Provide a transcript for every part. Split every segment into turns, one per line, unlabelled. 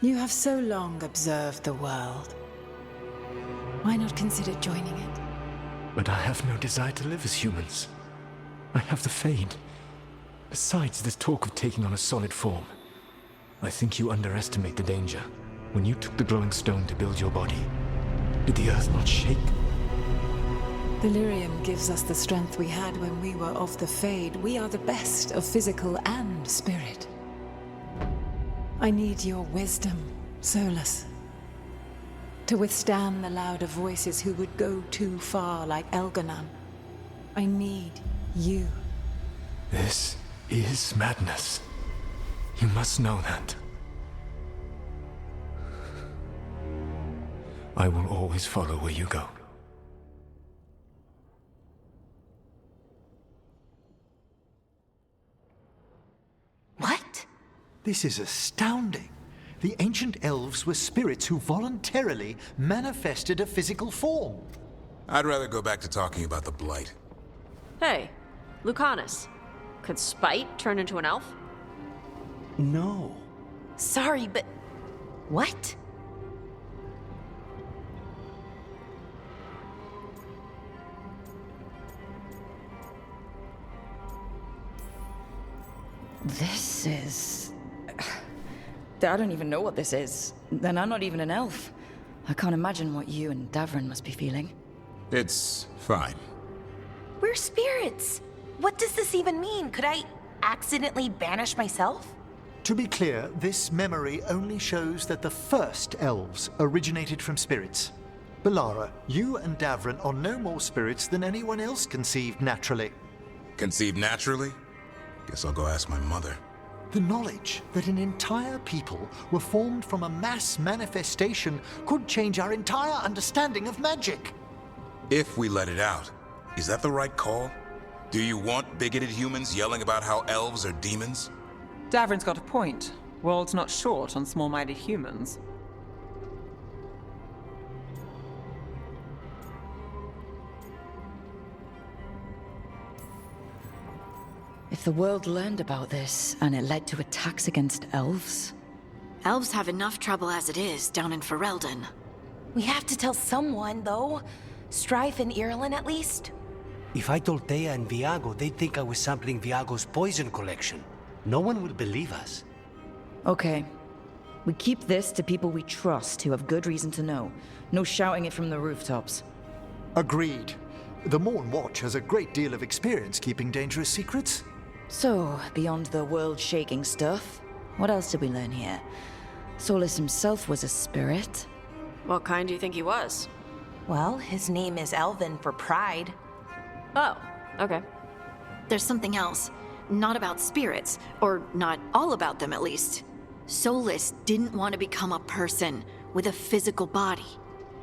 You have so long observed the world. Why not consider joining it?
But I have no desire to live as humans. I have the Fade. Besides, this talk of taking on a solid form. I think you underestimate the danger. When you took the glowing stone to build your body, did the earth not shake?
Delirium gives us the strength we had when we were of the Fade. We are the best of physical and spirit. I need your wisdom, Solus. To withstand the louder voices who would go too far like Elganon. I need you.
This is madness. You must know that. I will always follow where you go.
What?
This is astounding. The ancient elves were spirits who voluntarily manifested a physical form.
I'd rather go back to talking about the Blight.
Hey, Lucanus. Could Spite turn into an elf?
No.
Sorry, but... what?
This is... I don't even know what this is. And I'm not even an elf. I can't imagine what you and Davrin must be feeling.
It's fine.
We're spirits. What does this even mean? Could I accidentally banish myself?
To be clear, this memory only shows that the first elves originated from spirits. Balara, you and Davrin are no more spirits than anyone else conceived naturally.
Conceived naturally? Guess I'll go ask my mother.
The knowledge that an entire people were formed from a mass manifestation could change our entire understanding of magic.
If we let it out, is that the right call? Do you want bigoted humans yelling about how elves are demons?
Davrin's got a point. World's not short on small-minded humans.
If the world learned about this, and it led to attacks against elves...
Elves have enough trouble as it is down in Ferelden.
We have to tell someone, though. Strife and Irulan, at least.
If I told Thea and Viago, they'd think I was sampling Viago's poison collection. No one will believe us.
Okay. We keep this to people we trust who have good reason to know. No shouting it from the rooftops.
Agreed. The Morn Watch has a great deal of experience keeping dangerous secrets.
So, beyond the world-shaking stuff, what else did we learn here? Solus himself was a spirit.
What kind do you think he was?
Well, his name is Elven for pride.
Oh, okay.
There's something else. Not about spirits, or not all about them at least. Solus didn't want to become a person with a physical body.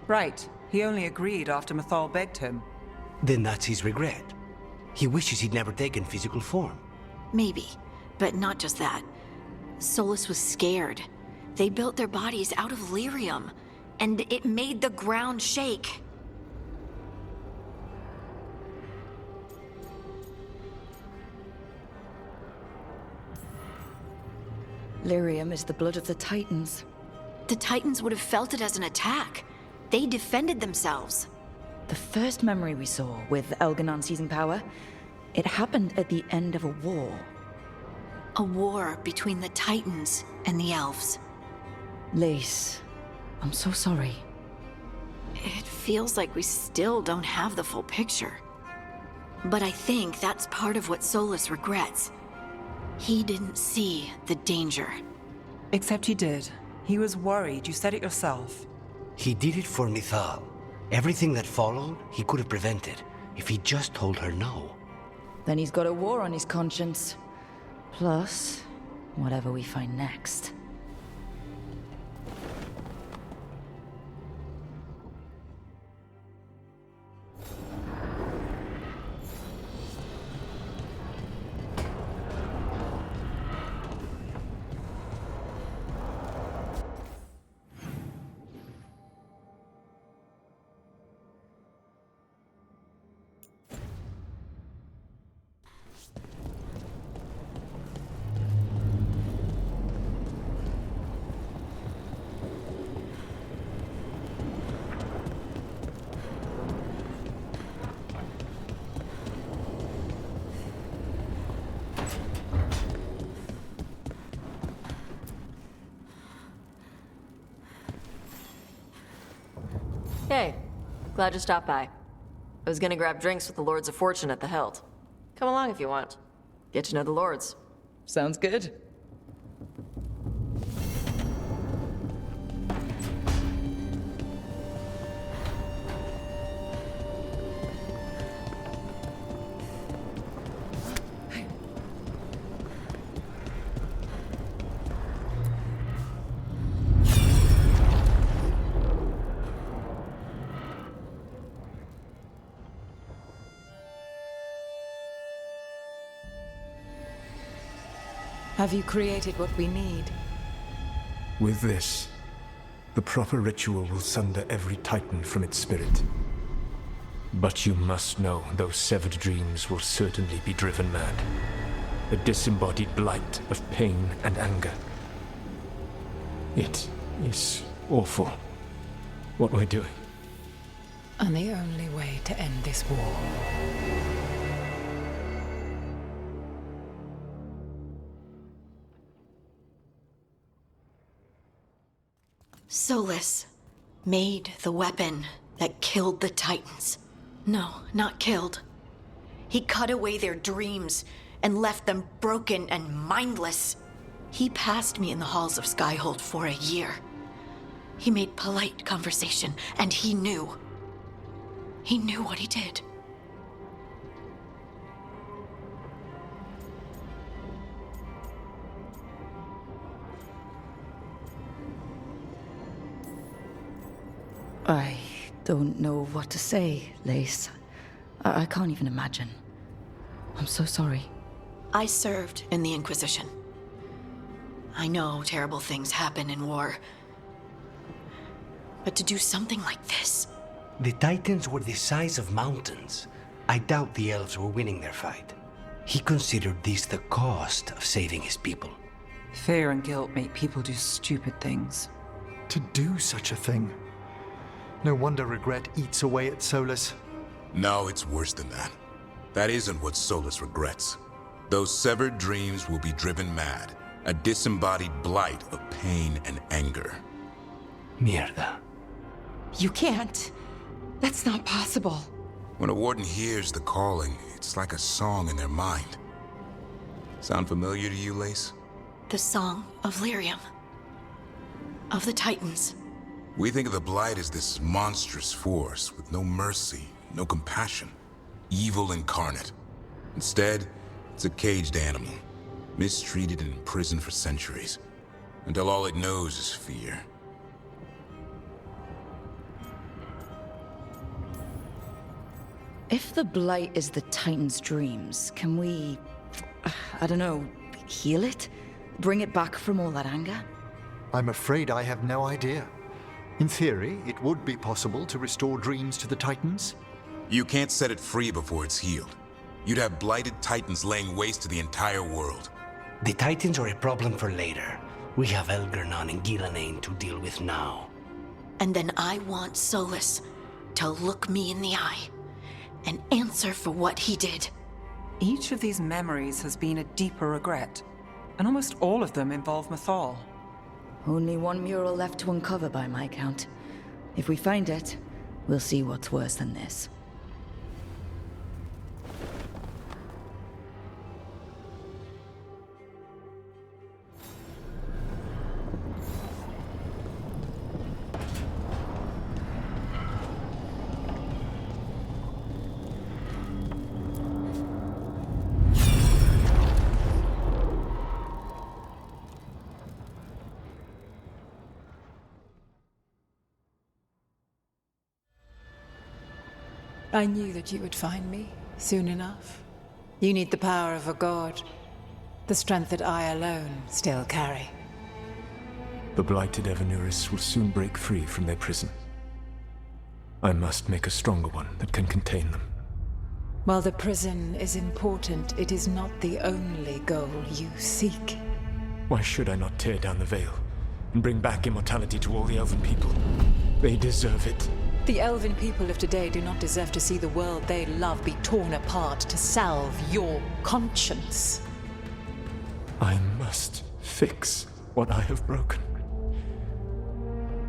Right. He only agreed after Mathal begged him.
Then that's his regret. He wishes he'd never taken physical form.
Maybe, but not just that. Solus was scared. They built their bodies out of lyrium, and it made the ground shake.
Lyrium is the blood of the Titans.
The Titans would have felt it as an attack. They defended themselves.
The first memory we saw with Elganon seizing power, it happened at the end of a war.
A war between the Titans and the Elves.
Lace, I'm so sorry.
It feels like we still don't have the full picture. But I think that's part of what Solus regrets. He didn't see the danger.
Except he did. He was worried, you said it yourself.
He did it for Mithal. Everything that followed, he could have prevented, if he just told her no.
Then he's got a war on his conscience. Plus, whatever we find next.
Hey, glad you stopped by. I was gonna grab drinks with the Lords of Fortune at the Hilt. Come along if you want. Get to know the Lords.
Sounds good.
Have you created what we need?
With this, the proper ritual will sunder every Titan from its spirit. But you must know those severed dreams will certainly be driven mad. A disembodied blight of pain and anger. It is awful what we're doing.
And the only way to end this war.
Solus made the weapon that killed the Titans. No, not killed. He cut away their dreams and left them broken and mindless. He passed me in the halls of Skyhold for a year. He made polite conversation, and he knew. He knew what he did.
I don't know what to say, Lace. I can't even imagine. I'm so sorry.
I served in the Inquisition. I know terrible things happen in war. But to do something like this...
The Titans were the size of mountains. I doubt the elves were winning their fight. He considered this the cost of saving his people.
Fear and guilt make people do stupid things.
To do such a thing. No wonder regret eats away at Solus.
No, it's worse than that. That isn't what Solus regrets. Those severed dreams will be driven mad. A disembodied blight of pain and anger.
Mierda.
You can't. That's not possible.
When a warden hears the calling, it's like a song in their mind. Sound familiar to you, Lace?
The Song of Lyrium. Of the Titans.
We think of the Blight as this monstrous force with no mercy, no compassion. Evil incarnate. Instead, it's a caged animal. Mistreated and imprisoned for centuries. Until all it knows is fear.
If the Blight is the Titan's dreams, can we... I don't know, heal it? Bring it back from all that anger?
I'm afraid I have no idea. In theory, it would be possible to restore dreams to the Titans.
You can't set it free before it's healed. You'd have blighted Titans laying waste to the entire world.
The Titans are a problem for later. We have Elgernon and Gillanane to deal with now.
And then I want Solus to look me in the eye and answer for what he did.
Each of these memories has been a deeper regret, and almost all of them involve Mythal.
Only one mural left to uncover by my count. If we find it, we'll see what's worse than this.
I knew that you would find me soon enough. You need the power of a god, the strength that I alone still carry.
The blighted Evanuris will soon break free from their prison. I must make a stronger one that can contain them.
While the prison is important, it is not the only goal you seek.
Why should I not tear down the veil and bring back immortality to all the Elven people? They deserve it.
The Elven people of today do not deserve to see the world they love be torn apart to salve your conscience.
I must fix what I have broken.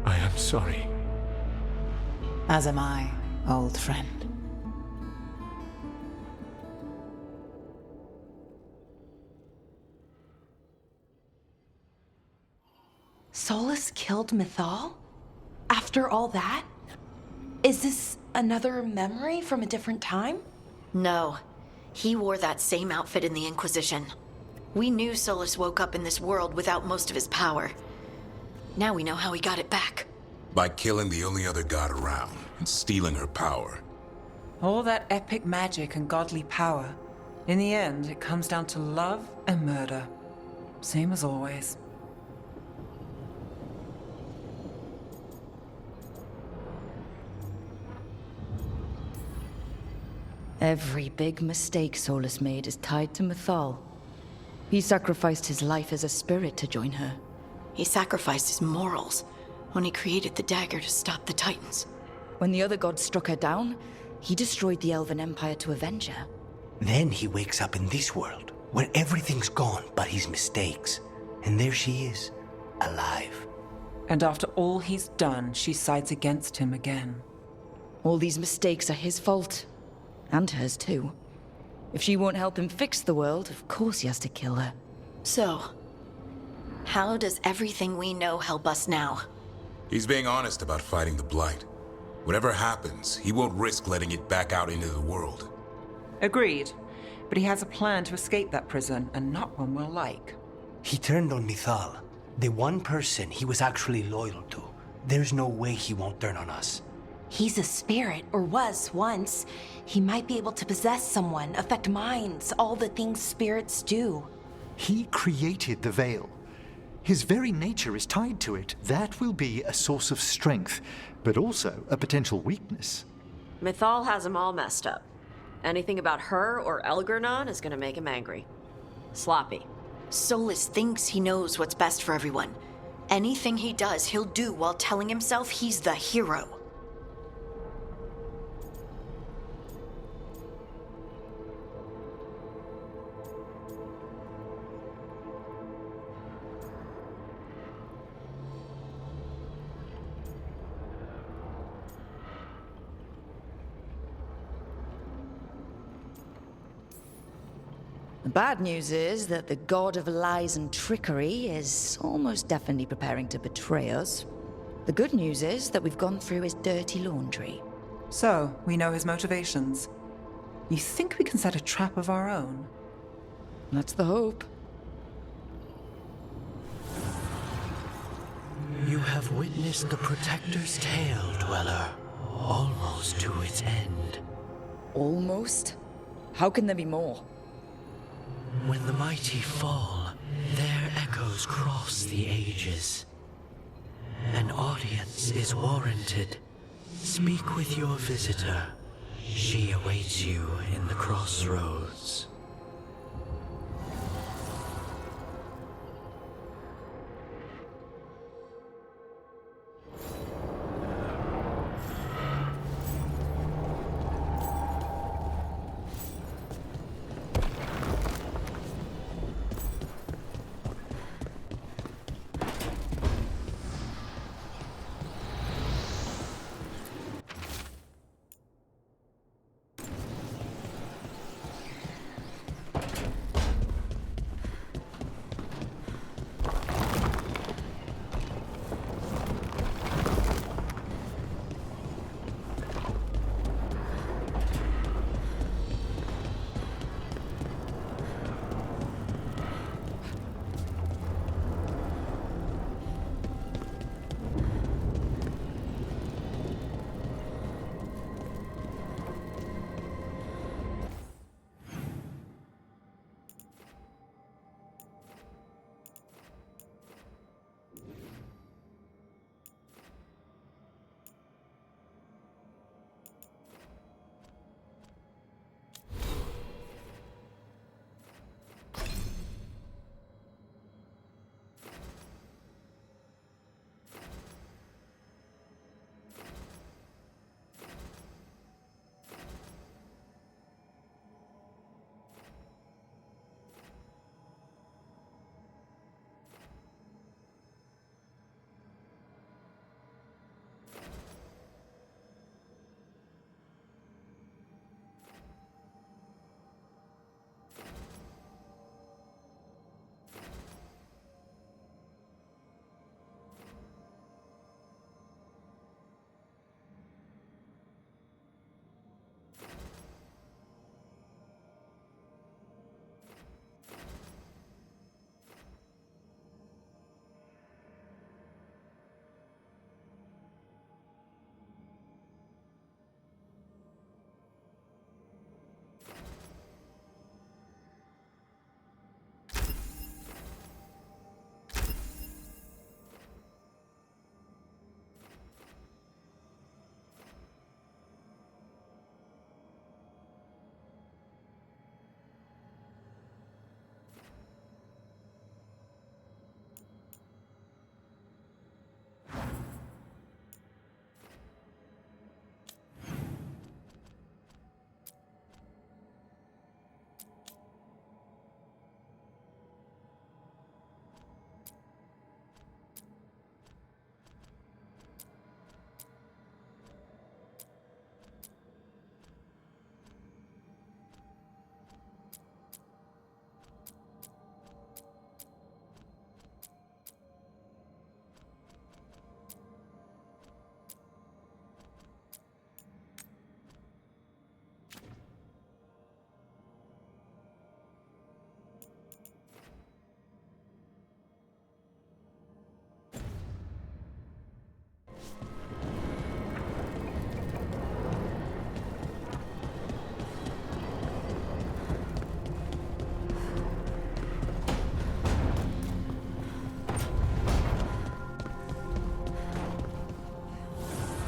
I am sorry.
As am I, old friend.
Solus killed Mythal? After all that? Is this another memory from a different time?
No. He wore that same outfit in the Inquisition. We knew Solus woke up in this world without most of his power. Now we know how he got it back.
By killing the only other god around and stealing her power.
All that epic magic and godly power. In the end, it comes down to love and murder. Same as always.
Every big mistake Solus made is tied to Mythal. He sacrificed his life as a spirit to join her.
He sacrificed his morals when he created the dagger to stop the Titans.
When the other gods struck her down, he destroyed the Elven Empire to avenge her.
Then he wakes up in this world, where everything's gone but his mistakes. And there she is, alive.
And after all he's done, she sides against him again.
All these mistakes are his fault. And hers too. If she won't help him fix the world, of course he has to kill her.
So, how does everything we know help us now?
He's being honest about fighting the Blight. Whatever happens, he won't risk letting it back out into the world.
Agreed. But he has a plan to escape that prison, and not one we'll like.
He turned on Mythal, the one person he was actually loyal to. There's no way he won't turn on us.
He's a spirit, or was once. He might be able to possess someone, affect minds, all the things spirits do.
He created the Veil. His very nature is tied to it. That will be a source of strength, but also a potential weakness.
Mythal has him all messed up. Anything about her or Elgernon is gonna make him angry. Sloppy.
Solus thinks he knows what's best for everyone. Anything he does, he'll do while telling himself he's the hero.
The bad news is that the god of lies and trickery is almost definitely preparing to betray us. The good news is that we've gone through his dirty laundry.
So, we know his motivations. You think we can set a trap of our own?
That's the hope.
You have witnessed the Protector's tale, Dweller, almost to its end.
Almost? How can there be more?
When the mighty fall, their echoes cross the ages. An audience is warranted. Speak with your visitor. She awaits you in the crossroads.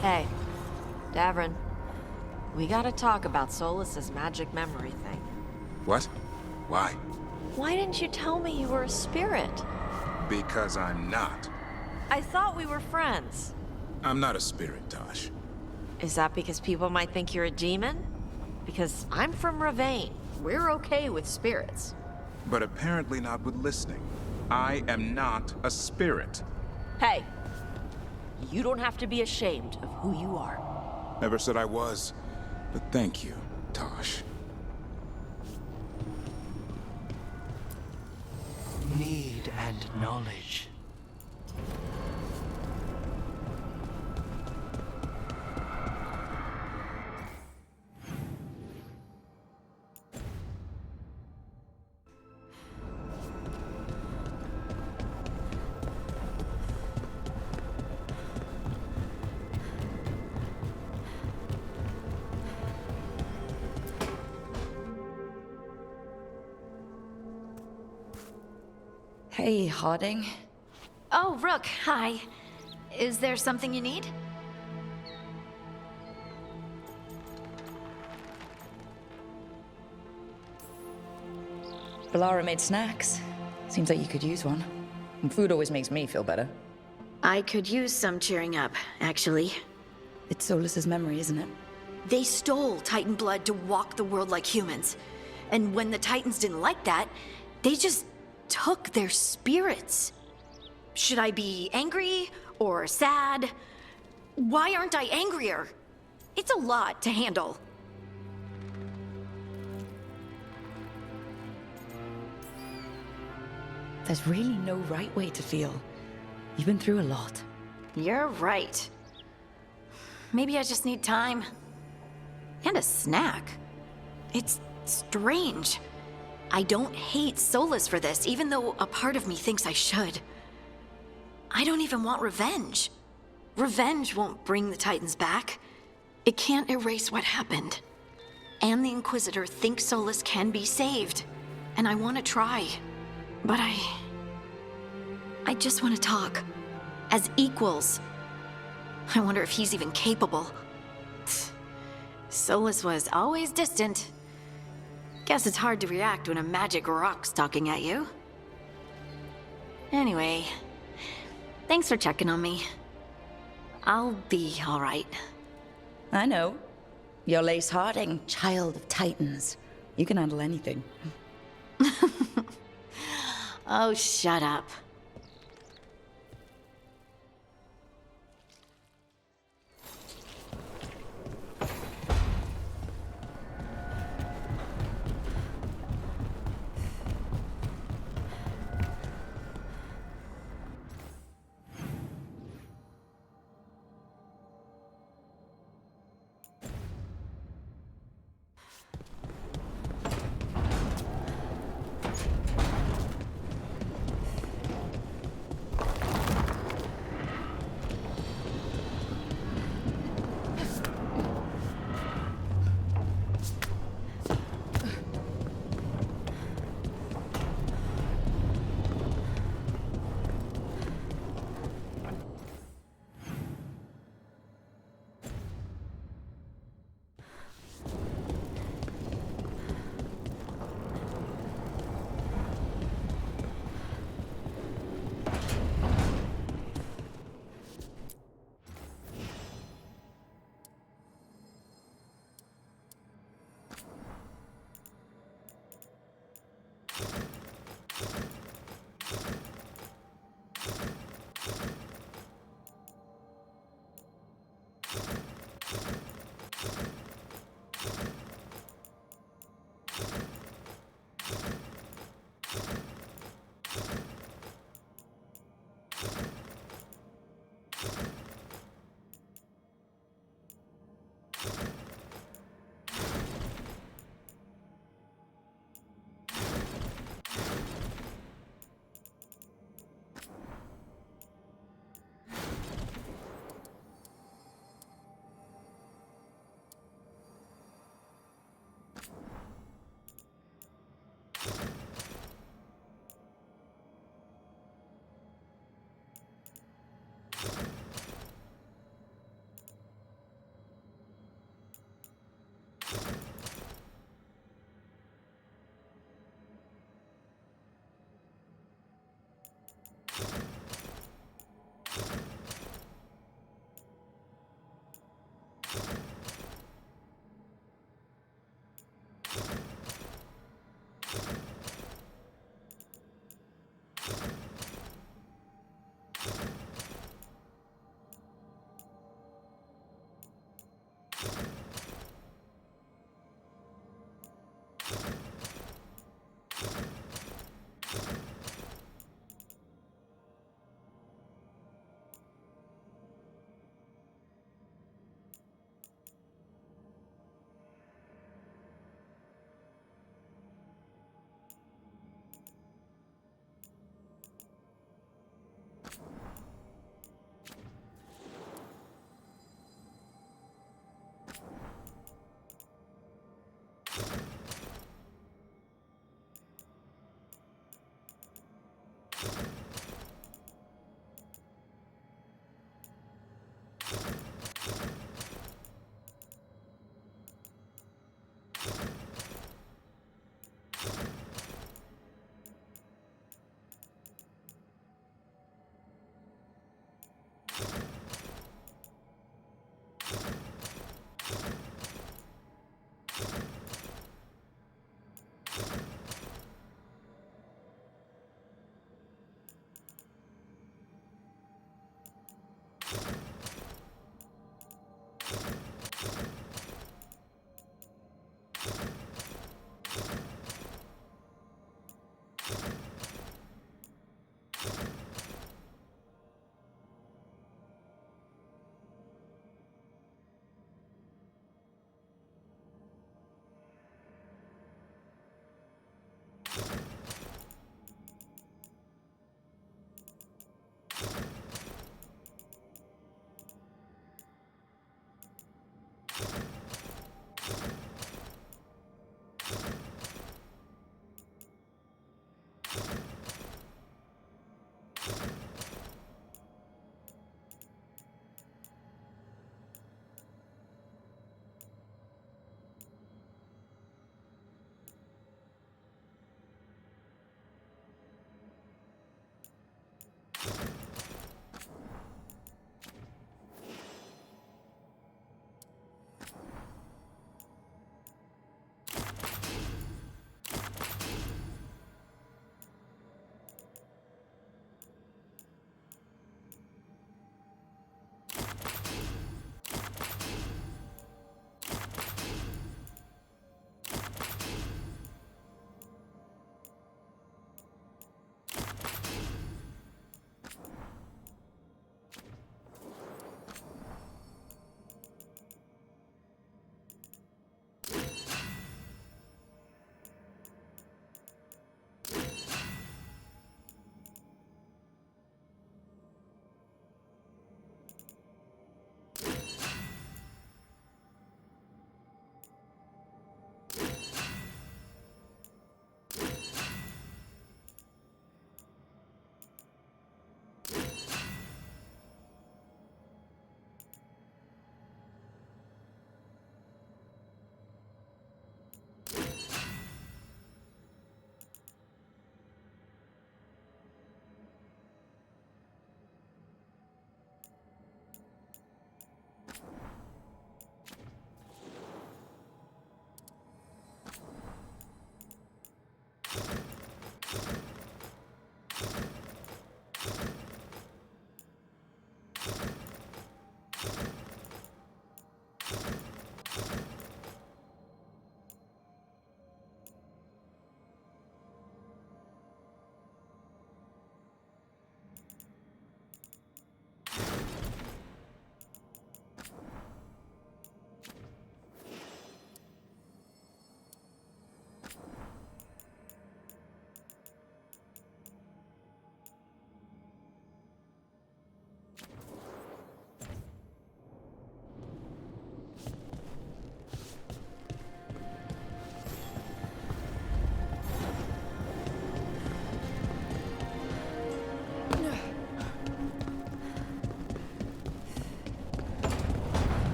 Hey, Davrin. We gotta talk about Solus's magic memory thing.
What? Why?
Why didn't you tell me you were a spirit?
Because I'm not.
I thought we were friends.
I'm not a spirit, Tosh.
Is that because people might think you're a demon? Because I'm from Ravane. We're okay with spirits.
But apparently not with listening. I am not a spirit.
Hey, you don't have to be ashamed of who you are.
Never said I was. But thank you, Tosh.
Need and knowledge.
Hey, Harding.
Oh, Rook, hi. Is there something you need?
Valara made snacks. Seems like you could use one. And food always makes me feel better.
I could use some cheering up, actually.
It's Solus's memory, isn't it?
They stole Titan blood to walk the world like humans. And when the Titans didn't like that, they just took their spirits. Should I be angry or sad? Why aren't I angrier? It's a lot to handle.
There's really no right way to feel. You've been through a lot.
You're right. Maybe I just need time. And a snack. It's strange. I don't hate Solus for this, even though a part of me thinks I should. I don't even want revenge. Revenge won't bring the Titans back. It can't erase what happened. And the Inquisitor thinks Solus can be saved. And I want to try. But I just want to talk. As equals. I wonder if he's even capable. Solus was always distant. Guess it's hard to react when a magic rock's talking at you. Anyway, thanks for checking on me. I'll be all right.
I know. You're Lace Harding, child of Titans. You can handle anything.
Oh, shut up.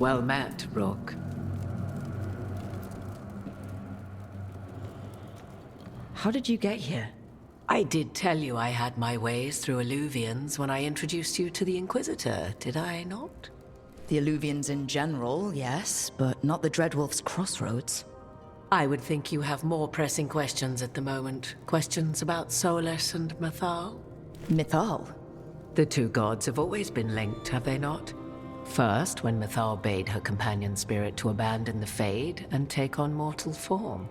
Well met, Rook.
How did you get here?
I did tell you I had my ways through Illuvians when I introduced you to the Inquisitor, did I not?
The Illuvians in general, yes, but not the Dreadwolf's crossroads.
I would think you have more pressing questions at the moment. Questions about Solus and Mythal?
Mythal?
The two gods have always been linked, have they not? First, when Mythal bade her companion spirit to abandon the Fade and take on mortal form.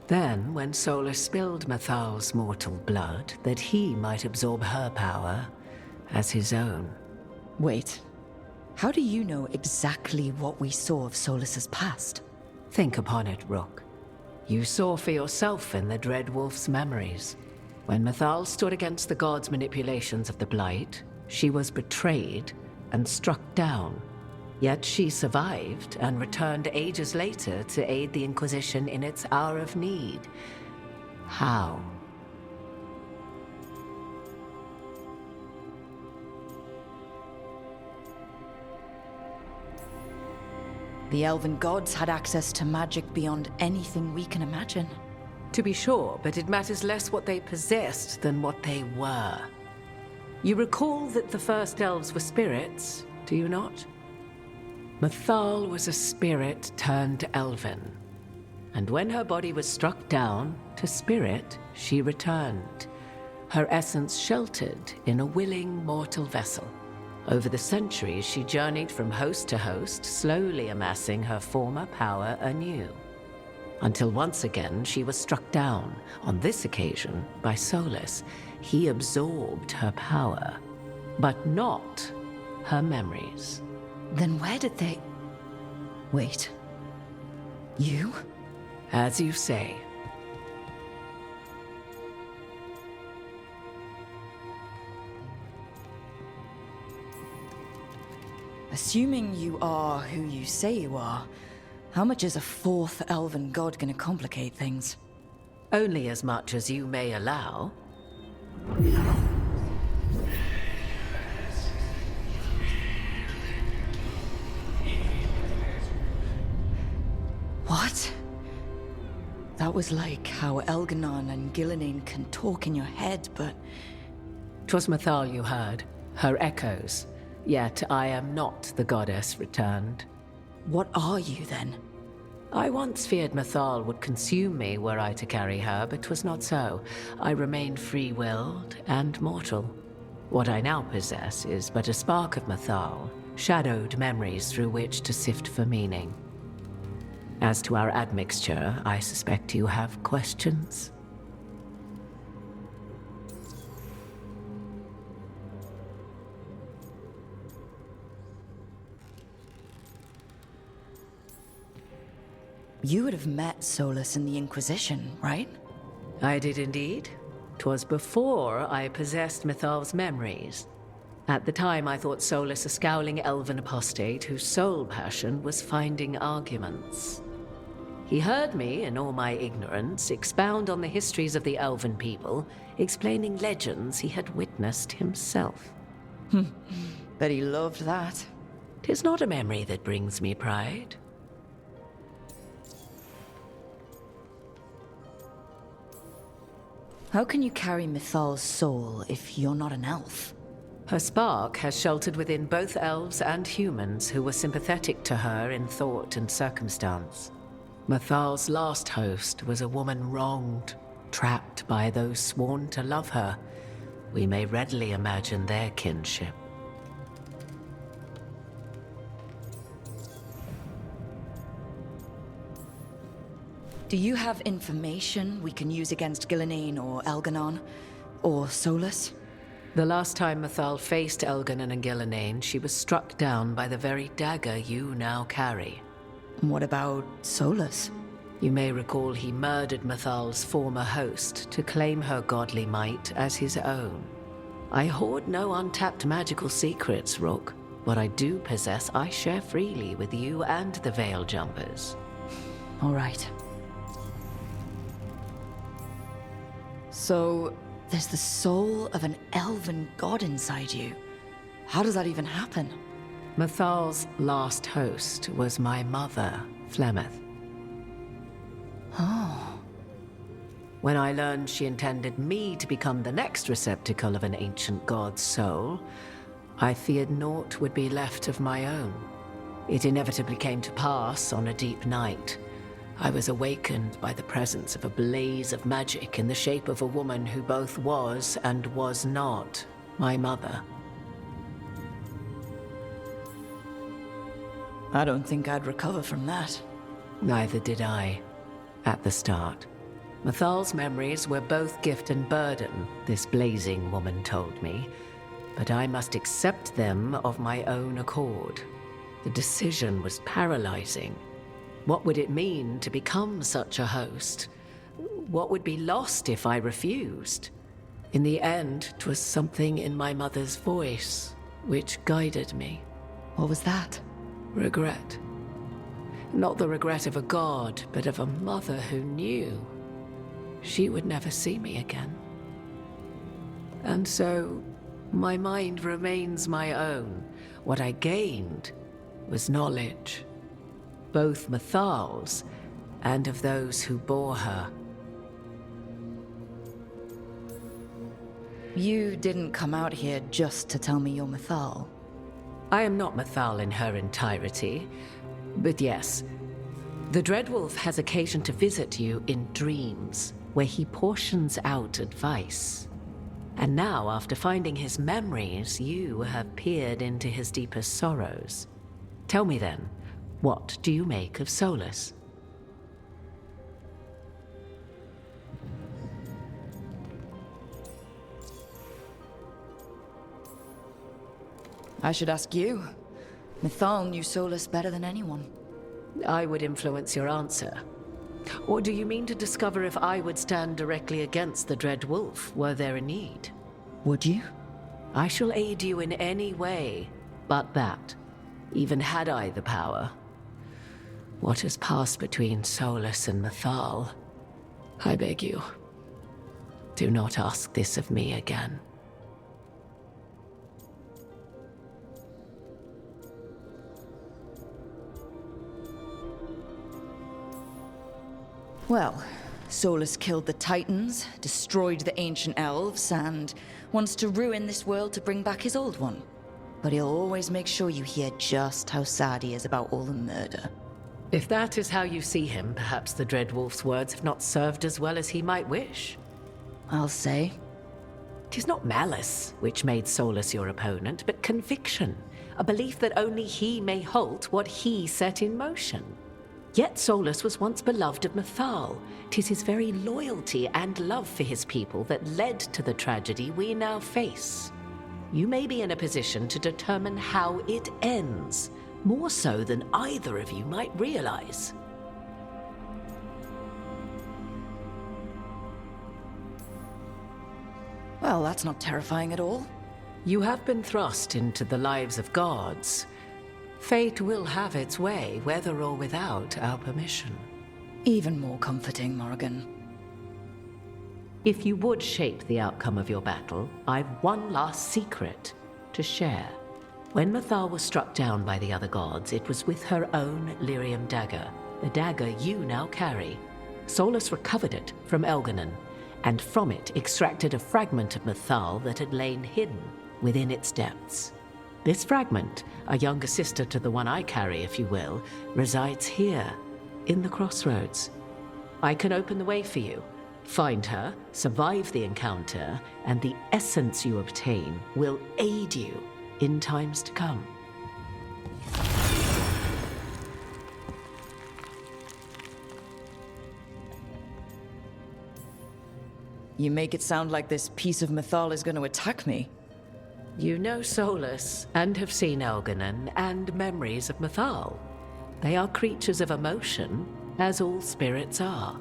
Then, when Solus spilled Mythal's mortal blood, that he might absorb her power as his own.
Wait. How do you know exactly what we saw of Solus's past?
Think upon it, Rook. You saw for yourself in the Dreadwolf's memories. When Mythal stood against the gods' manipulations of the Blight, she was betrayed and struck down. Yet she survived and returned ages later to aid the Inquisition in its hour of need. How?
The elven gods had access to magic beyond anything we can imagine.
To be sure, but it matters less what they possessed than what they were. You recall that the first elves were spirits, do you not? Mythal was a spirit turned elven. And when her body was struck down, to spirit, she returned. Her essence sheltered in a willing mortal vessel. Over the centuries, she journeyed from host to host, slowly amassing her former power anew. Until once again, she was struck down, on this occasion, by Solus. He absorbed her power, but not her memories.
Then where did they... Wait. You?
As you say.
Assuming you are who you say you are, how much is a fourth elven god gonna complicate things?
Only as much as you may allow.
What? That was like how Elganon and Gillenane can talk in your head, but...
'Twas Mythal you heard, her echoes. Yet I am not the goddess returned.
What are you, then?
I once feared Mythal would consume me were I to carry her, but 'twas not so. I remain free-willed and mortal. What I now possess is but a spark of Mythal, shadowed memories through which to sift for meaning. As to our admixture, I suspect you have questions.
You would have met Solus in the Inquisition, right?
I did indeed. 'Twas before I possessed Mythal's memories. At the time, I thought Solus a scowling elven apostate whose sole passion was finding arguments. He heard me, in all my ignorance, expound on the histories of the elven people, explaining legends he had witnessed himself.
Bet he loved that.
'Tis not a memory that brings me pride.
How can you carry Mythal's soul if you're not an elf?
Her spark has sheltered within both elves and humans who were sympathetic to her in thought and circumstance. Mythal's last host was a woman wronged, trapped by those sworn to love her. We may readily imagine their kinship.
Do you have information we can use against Gillenane or Elganon? Or Solus?
The last time Mythal faced Elganon and Gillenane, she was struck down by the very dagger you now carry.
What about Solus?
You may recall he murdered Mythal's former host to claim her godly might as his own. I hoard no untapped magical secrets, Rook. What I do possess, I share freely with you and the Veil Jumpers.
All right. So, there's the soul of an elven god inside you. How does that even happen?
Mathal's last host was my mother, Flemeth.
Oh.
When I learned she intended me to become the next receptacle of an ancient god's soul, I feared naught would be left of my own. It inevitably came to pass on a deep night. I was awakened by the presence of a blaze of magic in the shape of a woman who both was and was not my mother.
I don't think I'd recover from that.
Neither did I, at the start. Mathal's memories were both gift and burden, this blazing woman told me, but I must accept them of my own accord. The decision was paralyzing. What would it mean to become such a host? What would be lost if I refused? In the end, 'twas something in my mother's voice which guided me.
What was that?
Regret. Not the regret of a god, but of a mother who knew she would never see me again. And so, my mind remains my own. What I gained was knowledge, both Mathal's and of those who bore her.
You didn't come out here just to tell me you're Mathal.
I am not Mathal in her entirety, but yes, the Dreadwolf has occasion to visit you in dreams, where he portions out advice. And now, after finding his memories, you have peered into his deepest sorrows. Tell me then, what do you make of Solus?
I should ask you. Mathal knew Solus better than anyone.
I would influence your answer. Or do you mean to discover if I would stand directly against the Dread Wolf were there a need?
Would you?
I shall aid you in any way but that, even had I the power. What has passed between Solus and Mathal, I beg you, do not ask this of me again.
Well, Solus killed the Titans, destroyed the ancient elves, and wants to ruin this world to bring back his old one. But he'll always make sure you hear just how sad he is about all the murder.
If that is how you see him, perhaps the Dread Wolf's words have not served as well as he might wish.
I'll say.
'Tis not malice which made Solus your opponent, but conviction, a belief that only he may halt what he set in motion. Yet Solus was once beloved of Mathal. 'Tis his very loyalty and love for his people that led to the tragedy we now face. You may be in a position to determine how it ends, more so than either of you might realize.
Well, that's not terrifying at all.
You have been thrust into the lives of gods. Fate will have its way, whether or without our permission.
Even more comforting, Morrigan.
If you would shape the outcome of your battle, I've one last secret to share. When Mathal was struck down by the other gods, it was with her own lyrium dagger, the dagger you now carry. Solus recovered it from Elganon, and from it extracted a fragment of Mathal that had lain hidden within its depths. This fragment, a younger sister to the one I carry, if you will, resides here, in the crossroads. I can open the way for you. Find her, survive the encounter, and the essence you obtain will aid you in times to come.
You make it sound like this piece of Mathal is going to attack me.
You know Solus, and have seen Elganon, and memories of Mathal. They are creatures of emotion, as all spirits are.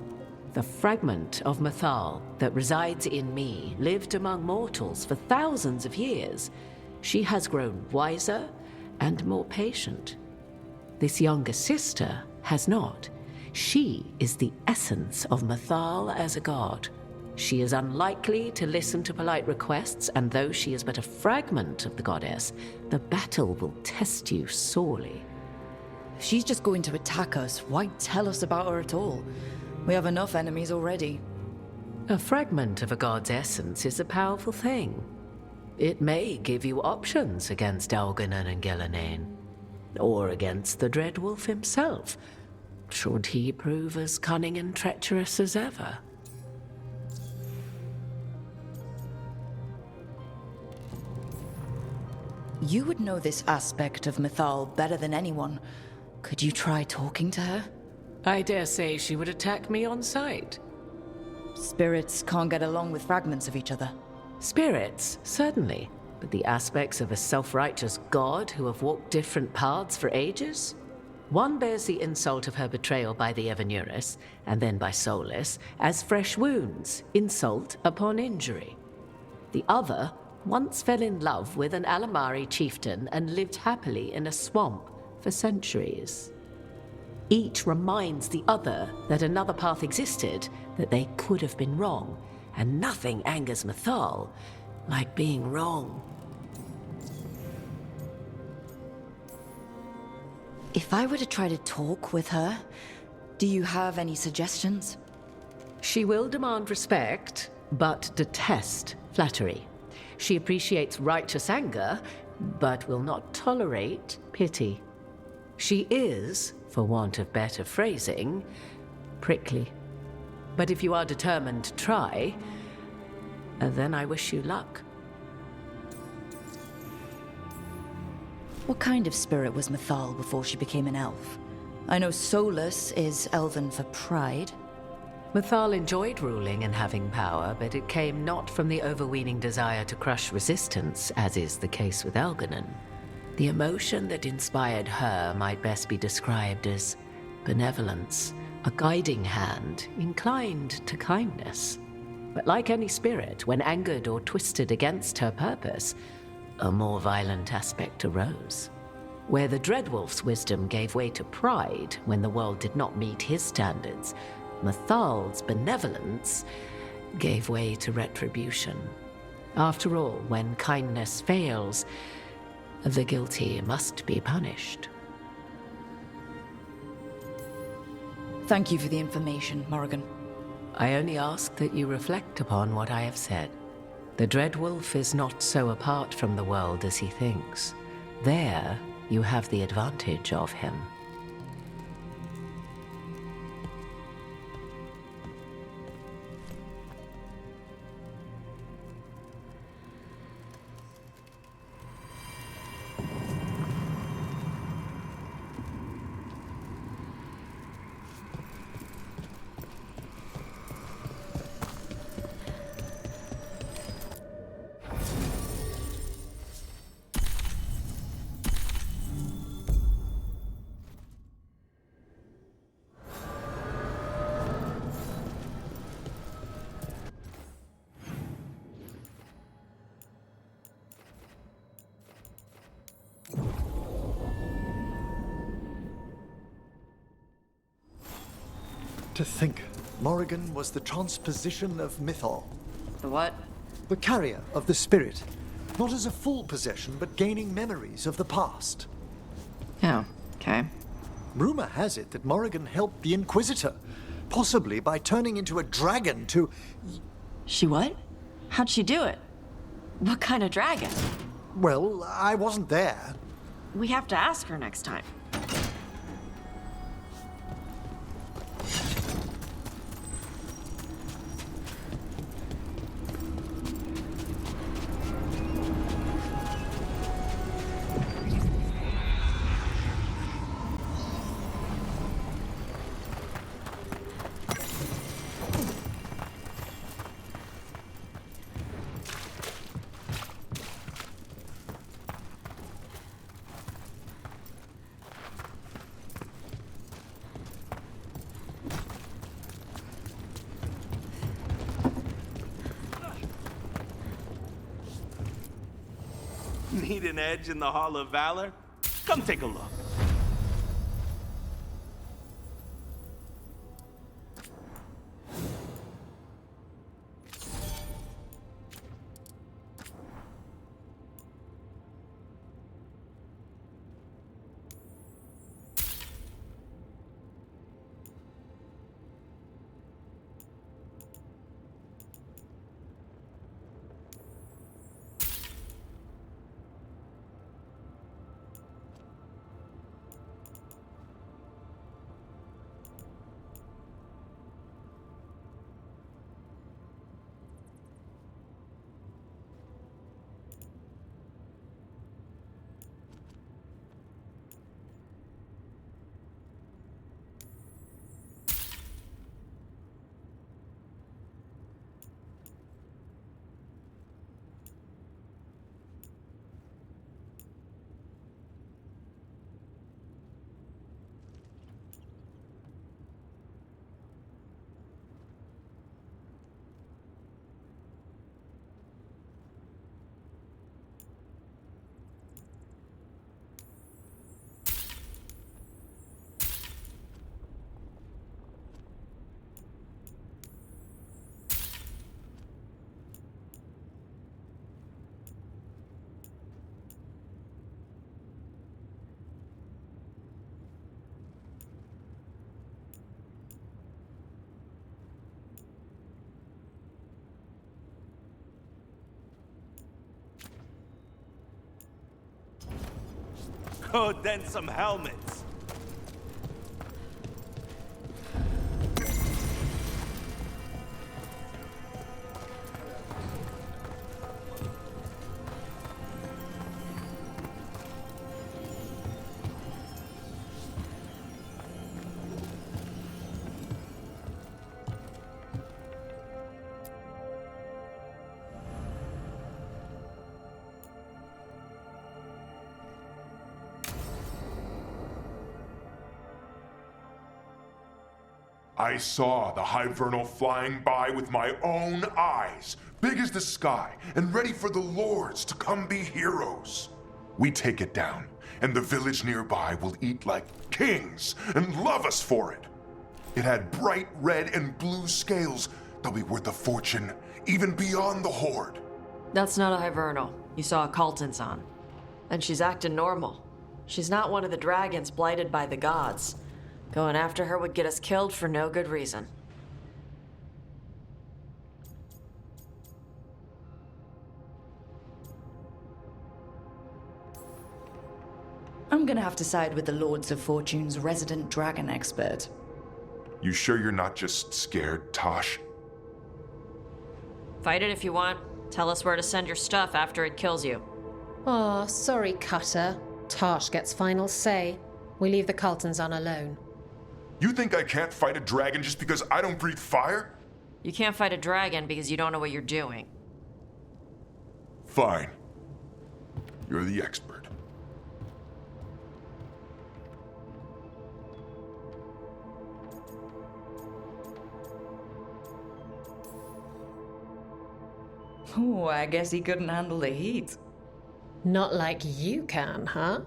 The fragment of Mathal that resides in me lived among mortals for thousands of years. She has grown wiser and more patient. This younger sister has not. She is the essence of Mathal as a god. She is unlikely to listen to polite requests, and though she is but a fragment of the goddess, the battle will test you sorely.
If she's just going to attack us, why tell us about her at all? We have enough enemies already.
A fragment of a god's essence is a powerful thing. It may give you options against Algernon and Gillenane, or against the Dread Wolf himself, should he prove as cunning and treacherous as ever.
You would know this aspect of Mythal better than anyone. Could you try talking to her?
I dare say she would attack me on sight.
Spirits can't get along with fragments of each other.
Spirits, certainly. But the aspects of a self-righteous god who have walked different paths for ages? One bears the insult of her betrayal by the Evanuris, and then by Solus, as fresh wounds, insult upon injury. The other once fell in love with an Alamari chieftain and lived happily in a swamp for centuries. Each reminds the other that another path existed, that they could have been wrong, and nothing angers Mythal like being wrong.
If I were to try to talk with her, do you have any suggestions?
She will demand respect, but detest flattery. She appreciates righteous anger, but will not tolerate pity. She is, for want of better phrasing, prickly. But if you are determined to try, then I wish you luck.
What kind of spirit was Mythal before she became an elf? I know Solus is elven for pride.
Mythal enjoyed ruling and having power, but it came not from the overweening desire to crush resistance, as is the case with Algernon. The emotion that inspired her might best be described as benevolence, a guiding hand inclined to kindness. But like any spirit, when angered or twisted against her purpose, a more violent aspect arose. Where the Dreadwolf's wisdom gave way to pride when the world did not meet his standards, Mythal's benevolence gave way to retribution. After all, when kindness fails, the guilty must be punished.
Thank you for the information, Morrigan.
I only ask that you reflect upon what I have said. The Dreadwolf is not so apart from the world as he thinks. There, you have the advantage of him.
To think, Morrigan was the transposition of Mythal.
The what?
The carrier of the spirit. Not as a full possession, but gaining memories of the past.
Oh, okay.
Rumor has it that Morrigan helped the Inquisitor, possibly by turning into a dragon to...
She what? How'd she do it? What kind of dragon?
Well, I wasn't there.
We have to ask her next time.
Need an edge in the Hall of Valor? Come take a look. Oh, then some helmets.
I saw the Hivernal flying by with my own eyes, big as the sky, and ready for the lords to come be heroes. We take it down, and the village nearby will eat like kings and love us for it. It had bright red and blue scales. They'll be worth a fortune, even beyond the Horde.
That's not a Hivernal. You saw a Calton's on. And she's acting normal. She's not one of the dragons blighted by the gods. Going after her would get us killed for no good reason.
I'm gonna have to side with the Lords of Fortune's resident dragon expert.
You sure you're not just scared, Tosh?
Fight it if you want. Tell us where to send your stuff after it kills you.
Aw, sorry, Cutter. Tosh gets final say. We leave the Caltons on alone.
You think I can't fight a dragon just because I don't breathe fire?
You can't fight a dragon because you don't know what you're doing.
Fine. You're the expert.
Oh, I guess he couldn't handle the heat.
Not like you can, huh?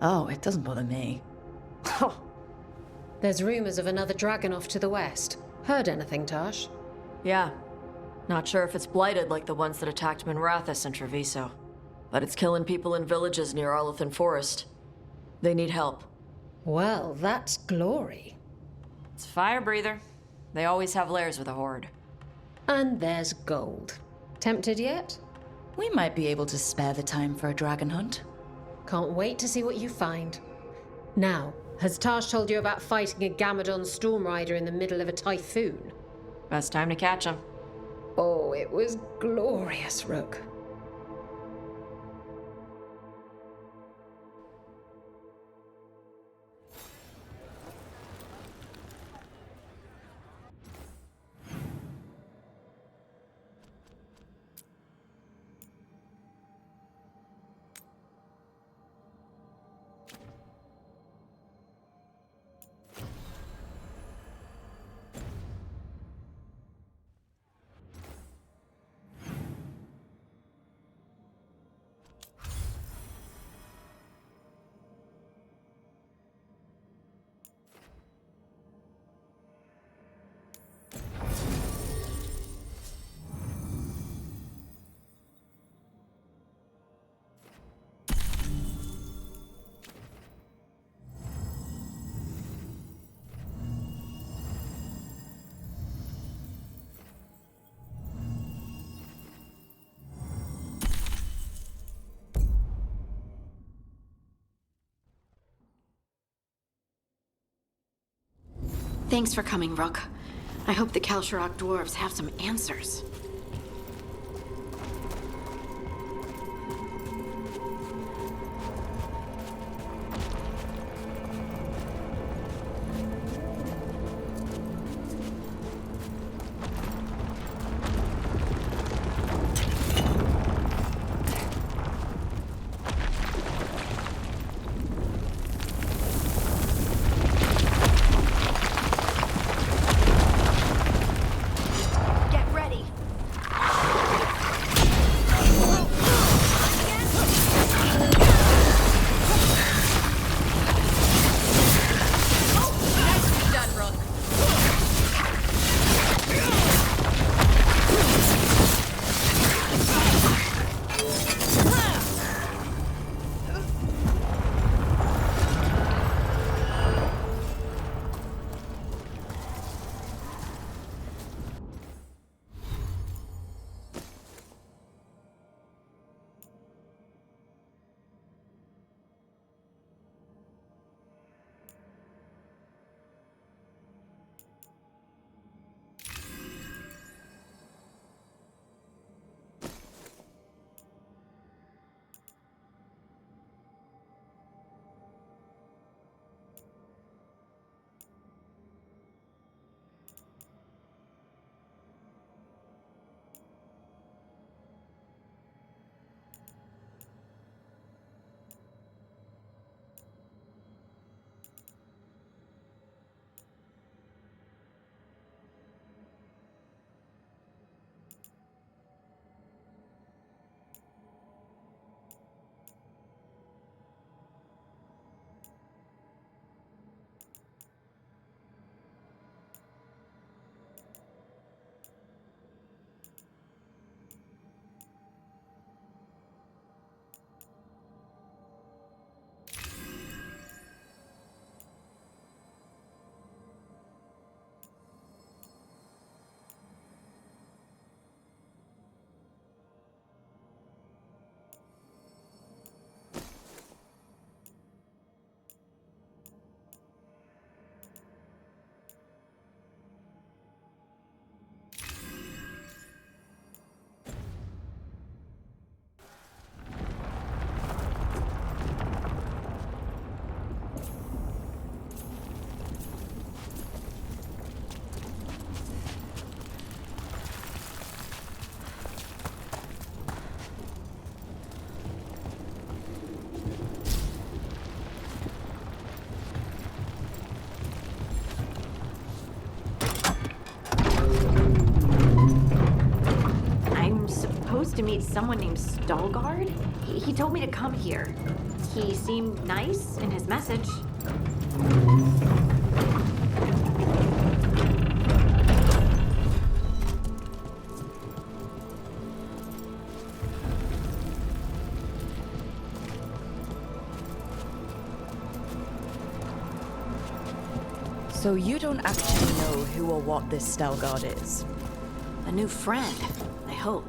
Oh, it doesn't bother me.
There's rumors of another dragon off to the west. Heard anything, Tosh?
Yeah. Not sure if it's blighted like the ones that attacked Minrathous and Treviso. But it's killing people in villages near Arlethan Forest. They need help.
Well, that's glory.
It's a fire breather. They always have lairs with a horde.
And there's gold. Tempted yet?
We might be able to spare the time for a dragon hunt.
Can't wait to see what you find. Now, has Tosh told you about fighting a Gamadon Stormrider in the middle of a typhoon?
Best time to catch him.
Oh, it was glorious, Rook.
Thanks for coming, Rook. I hope the Kalsharok dwarves have some answers. supposed to meet someone named Veilguard. He told me to come here. He seemed nice in his message.
So you don't actually know who or what this Veilguard is?
A new friend, I hope.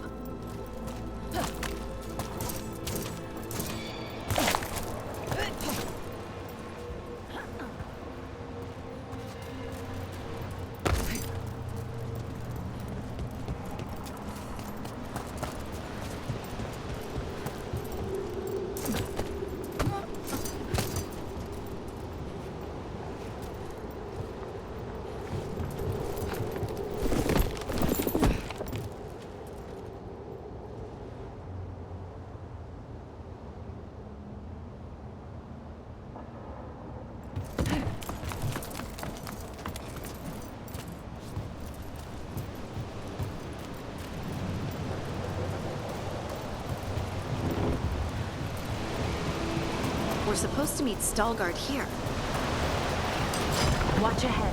We're supposed to meet Veilguard here. Watch ahead.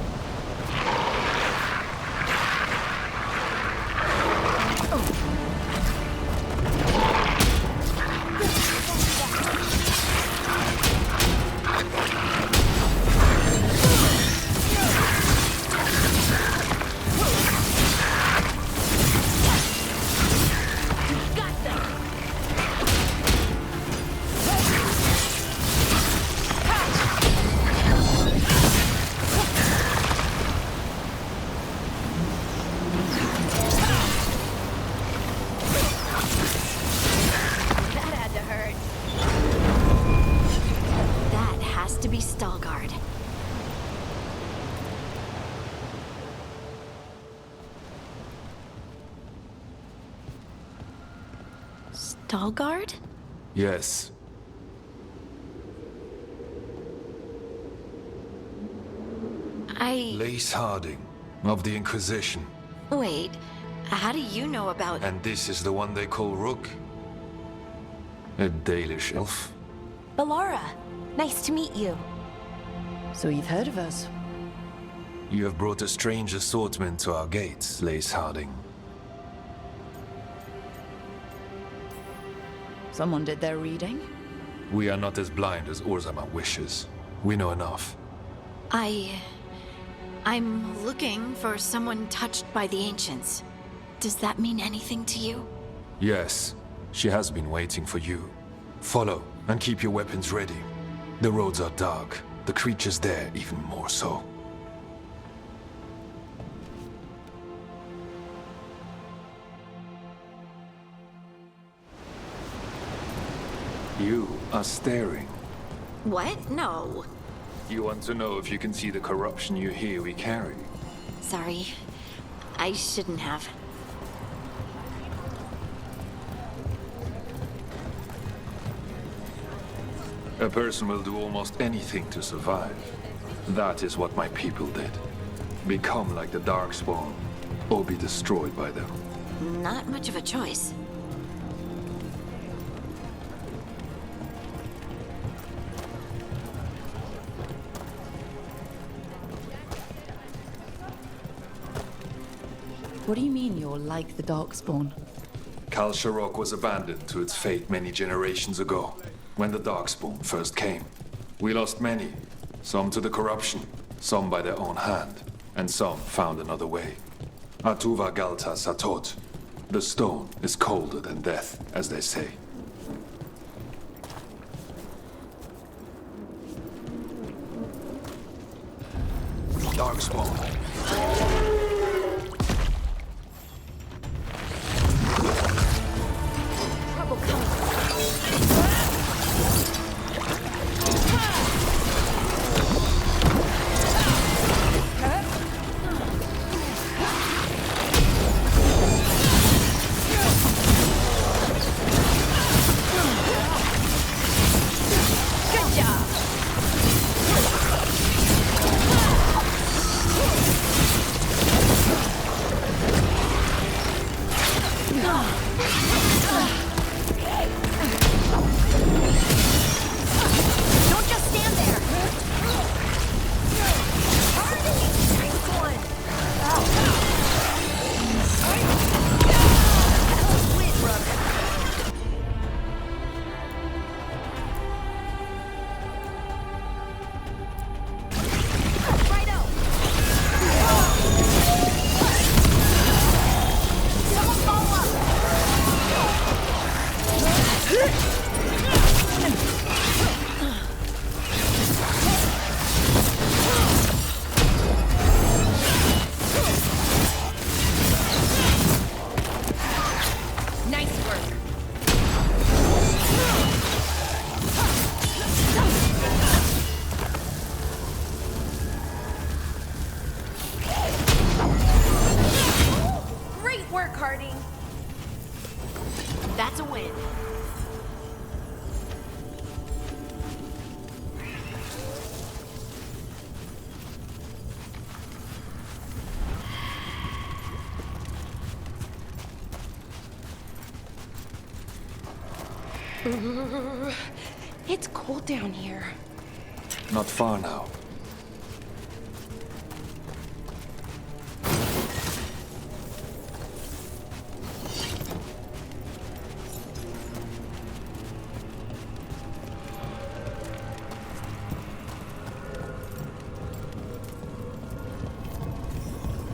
Veilguard?
Yes.
Lace Harding, of the Inquisition.
Wait, how do you know about...
And this is the one they call Rook? A Dalish elf?
Bellara, nice to meet you.
So you've heard of us?
You have brought a strange assortment to our gates, Lace Harding.
Someone did their reading?
We are not as blind as Orzama wishes. We know enough.
I'm looking for someone touched by the Ancients. Does that mean anything to you?
Yes, she has been waiting for you. Follow, and keep your weapons ready. The roads are dark, the creatures there even more so. You are staring.
What? No.
You want to know if you can see the corruption you hear we carry?
Sorry. I shouldn't have.
A person will do almost anything to survive. That is what my people did. Become like the Darkspawn, or be destroyed by them.
Not much of a choice.
What do you mean you're like the Darkspawn?
Kal Sharok was abandoned to its fate many generations ago, when the Darkspawn first came. We lost many, some to the corruption, some by their own hand, and some found another way. Atuva Galta Satot. The stone is colder than death, as they say. Darkspawn.
work, Harding. That's a win.
It's cold down here.
Not far now.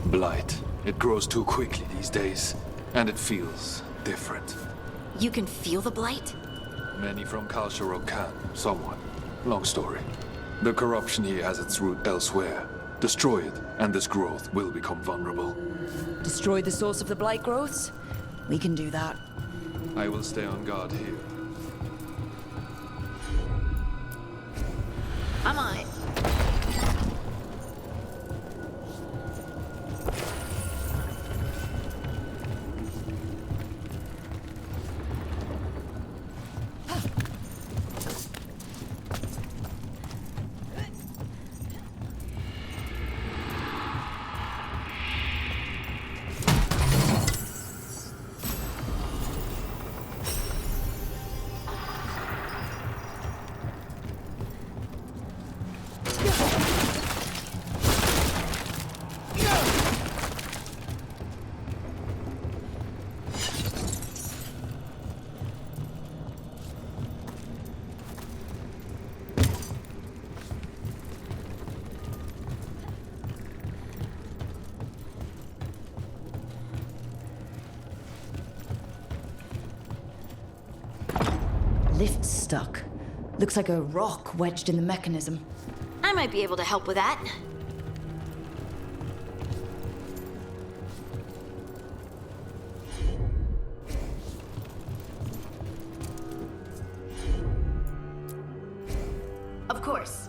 Blight. It grows too quickly these days, and it feels different.
You can feel the blight?
Many from Kalsharok can, somewhat. Long story. The corruption here has its root elsewhere. Destroy it, and this growth will become vulnerable.
Destroy the source of the blight growths? We can do that.
I will stay on guard here.
I'm on it.
Lift's stuck. Looks like a rock wedged in the mechanism.
I might be able to help with that. Of course.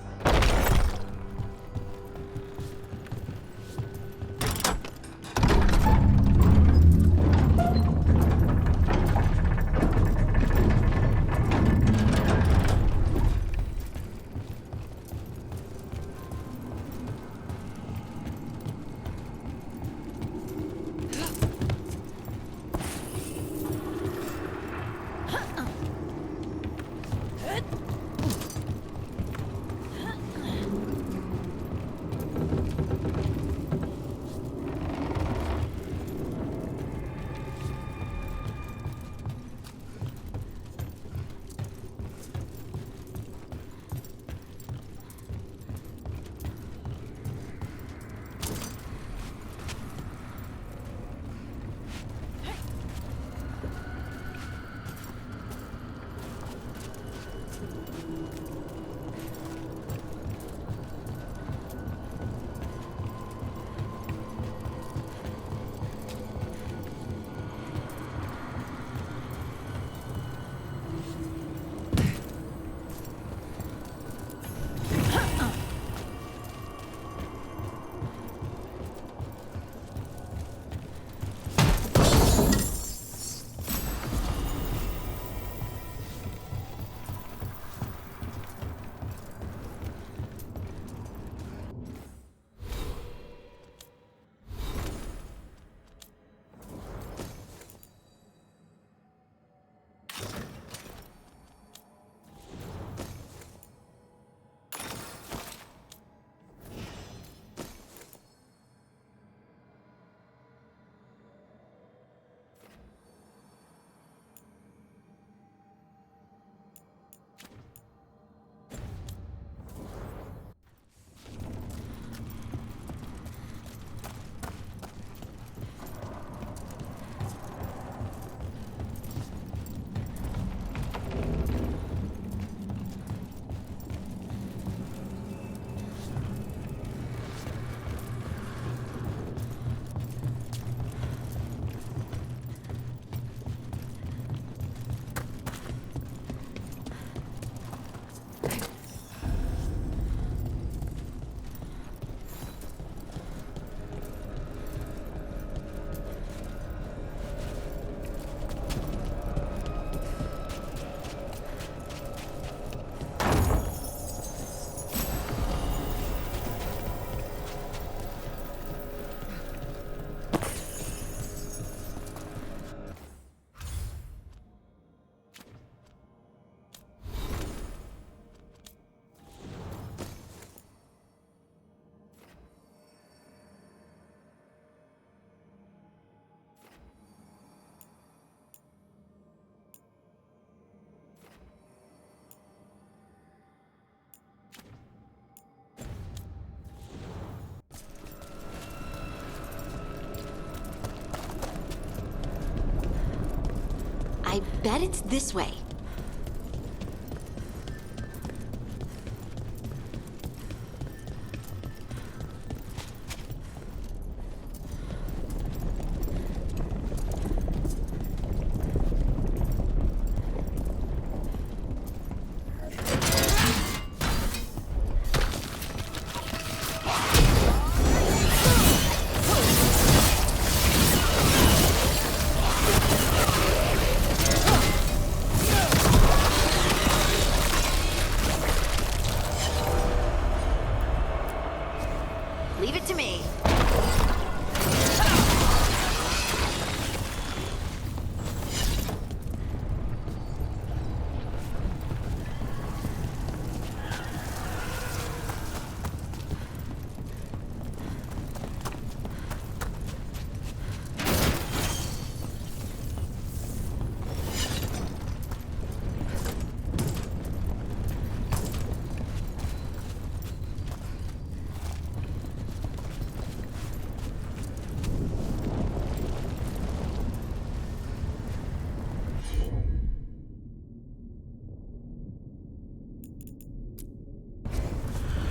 I bet it's this way. Leave it to me.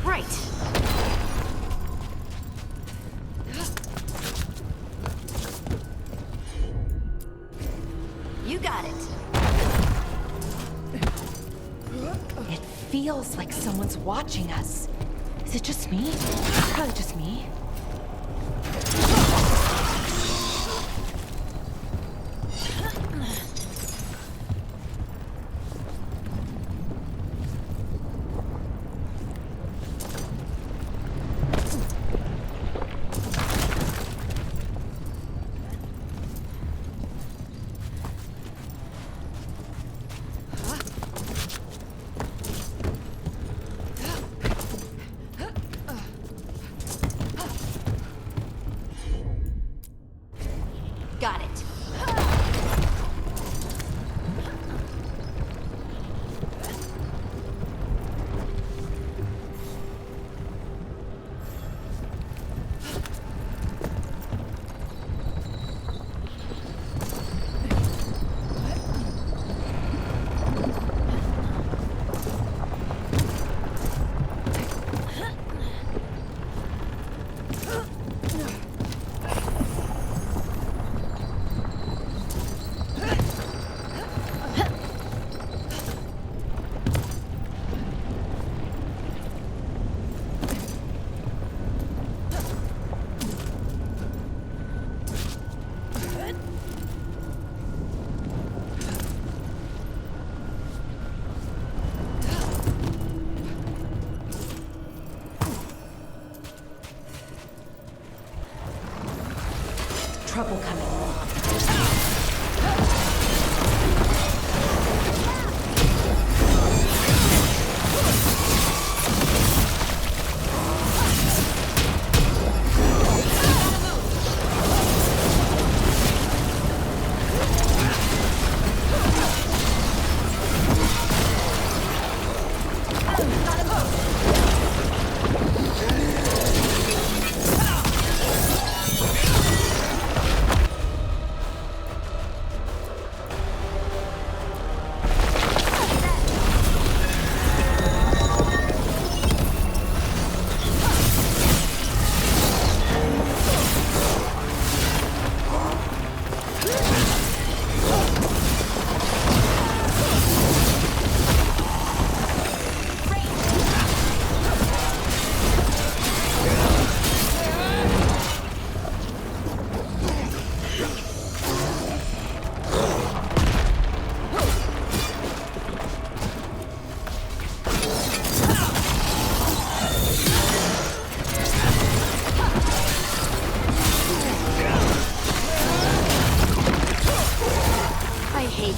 Right. You got it.
It feels like someone's watching us. Is it just me? Probably just me.
Got it.
Trouble coming.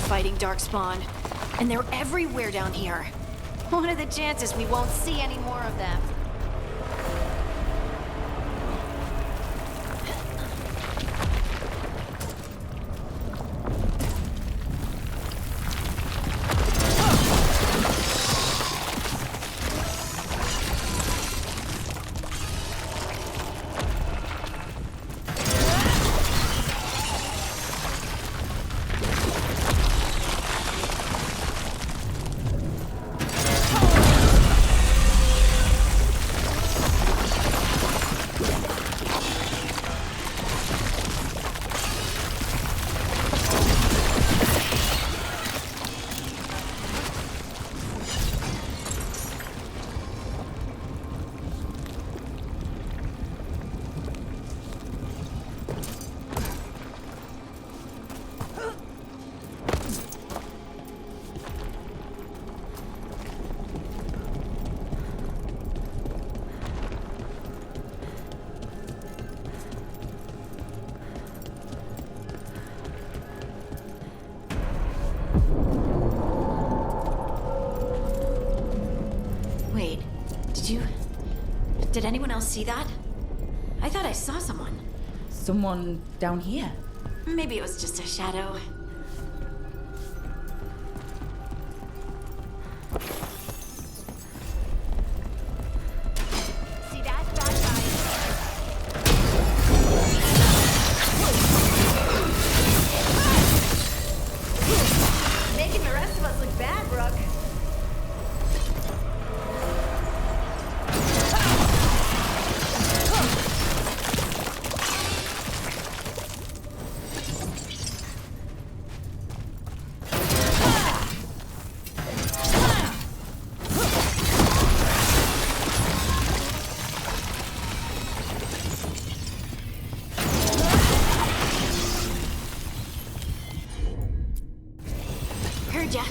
Fighting Darkspawn, and they're everywhere down here. What are the chances we won't see any more of them? Wait, did anyone else see that? I thought I saw someone.
Someone down here?
Maybe it was just a shadow. See that? Bad guy. Making the rest of us look bad, Brooke. Heard ya.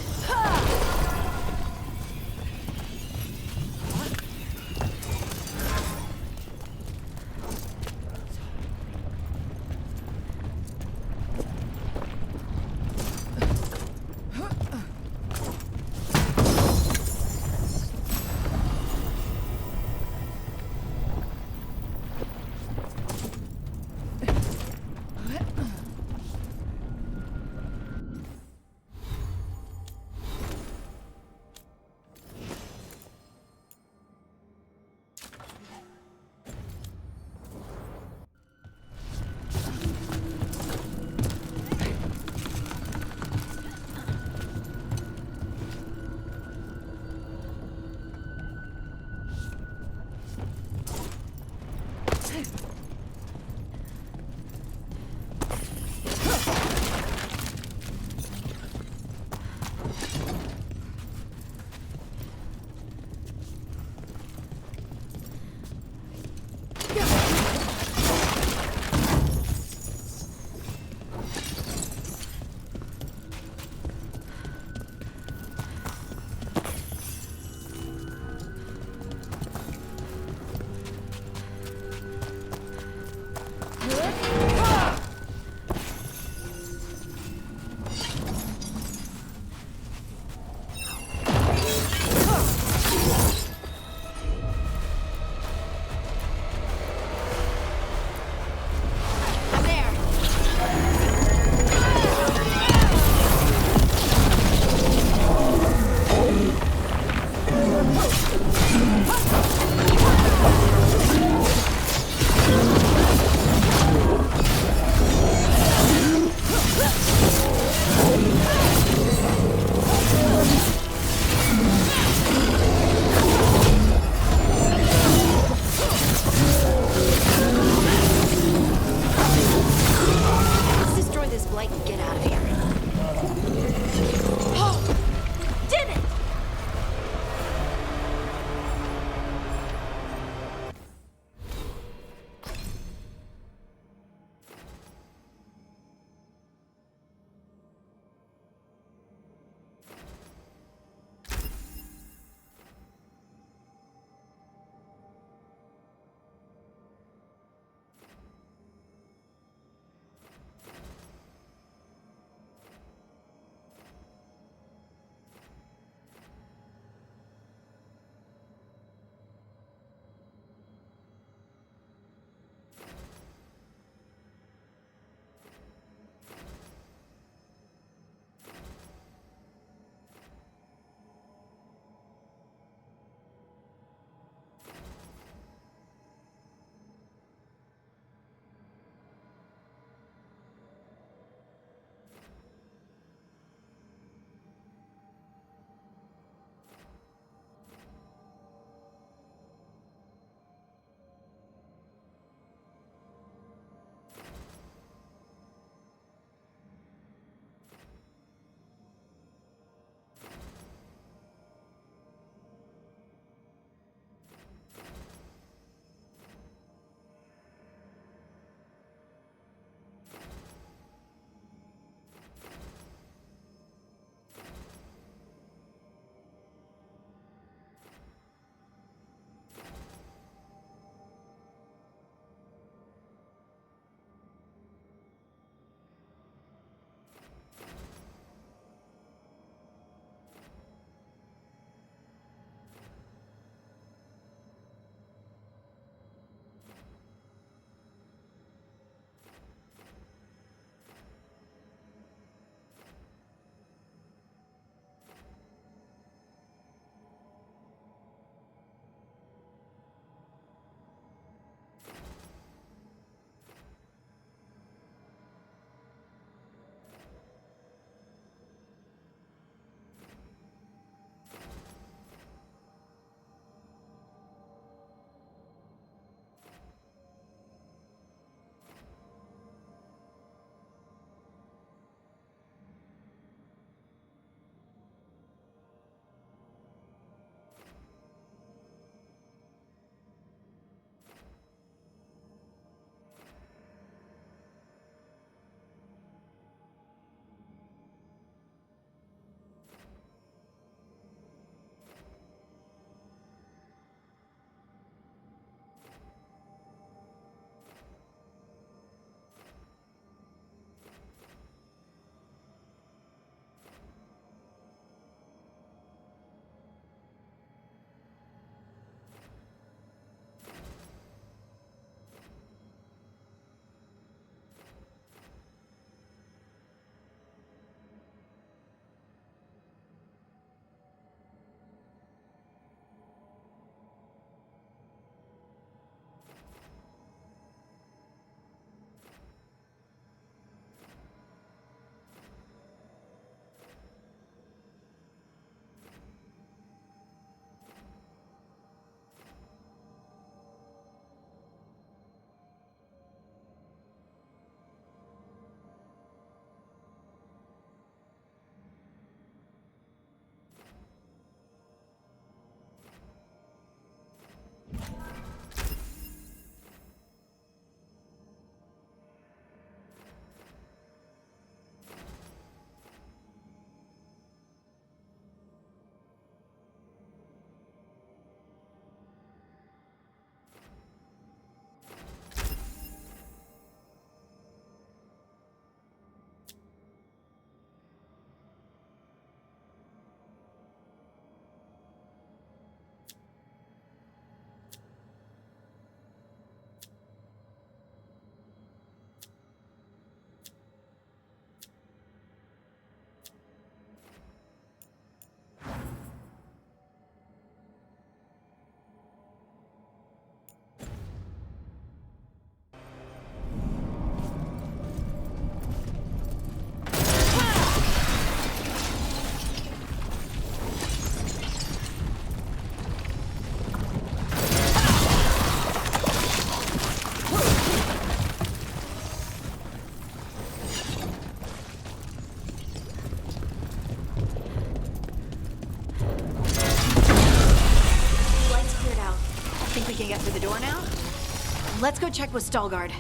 Let's go check with Veilguard.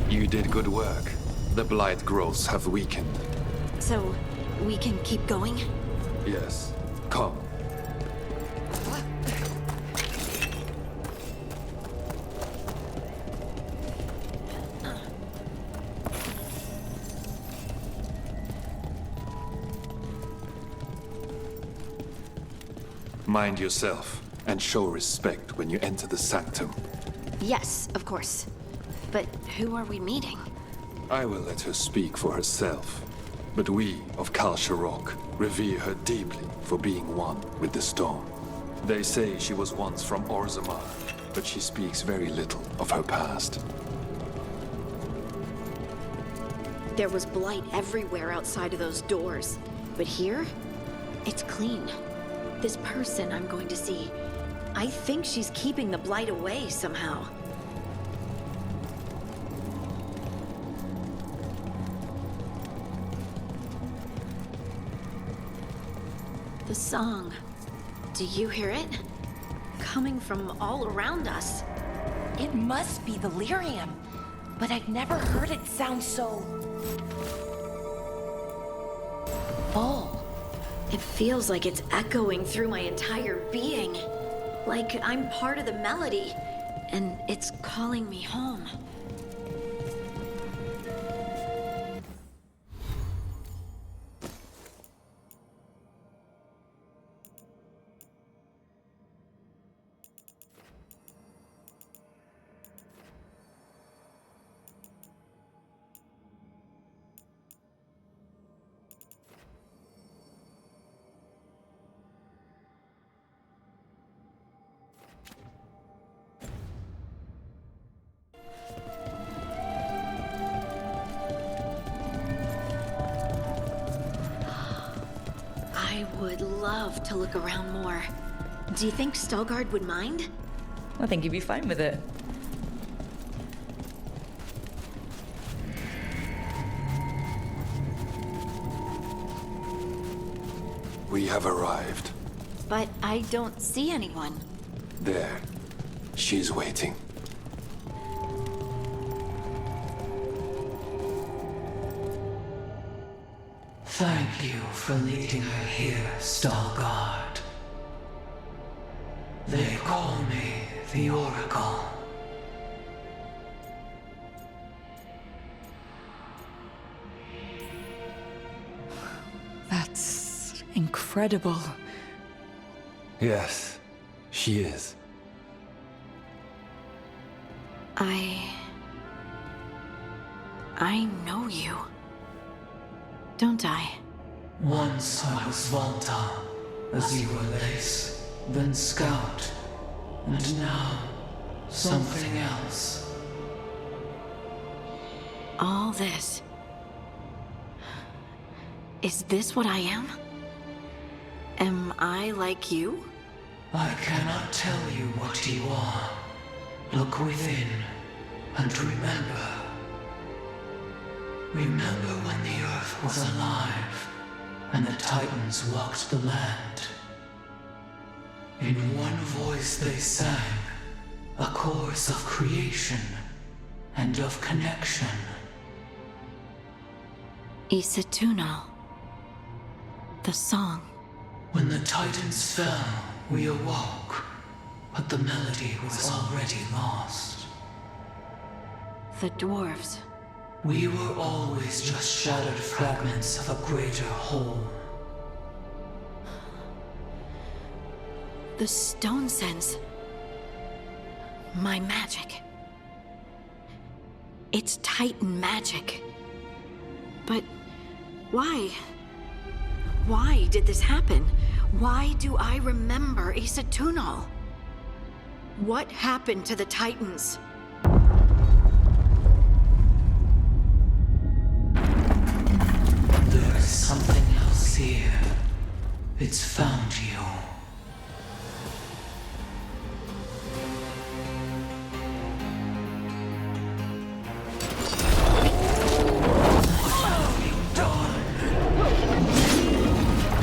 You did good work. The blight growths have weakened.
So, we can keep going?
Yes. Come. Mind yourself, and show respect when you enter the sanctum.
Yes, of course. But who are we meeting?
I will let her speak for herself. But we of Kal Sharok revere her deeply for being one with the storm. They say she was once from Orzammar, but she speaks very little of her past.
There was blight everywhere outside of those doors. But here, it's clean. This person I'm going to see, I think she's keeping the blight away somehow. The song. Do you hear it? Coming from all around us.
It must be the lyrium, but I've never heard it sound so full.
It feels like it's echoing through my entire being. Like I'm part of the melody, and it's calling me home. I would love to look around more. Do you think Veilguard would mind?
I think he'd be fine with it.
We have arrived.
But I don't see anyone.
There. She's waiting.
Thank you for leading her here, Veilguard. They call me the Oracle.
That's incredible.
Yes, she is.
I know you. Don't I?
Once I was Volta, as you were Lace, then Scout, and now something else.
All this. Is this what I am? Am I like you?
I cannot tell you what you are. Look within and remember. Remember when the Earth was alive and the Titans walked the land. In one voice they sang a chorus of creation and of connection.
Isatunal. The song.
When the Titans fell, we awoke, but the melody was already lost.
The dwarves.
We were always just shattered fragments of a greater whole.
The stone sense. My magic. It's Titan magic. But why? Why did this happen? Why do I remember Isatunal? What happened to the Titans?
There is something else here. It's found you.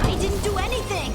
I didn't do anything!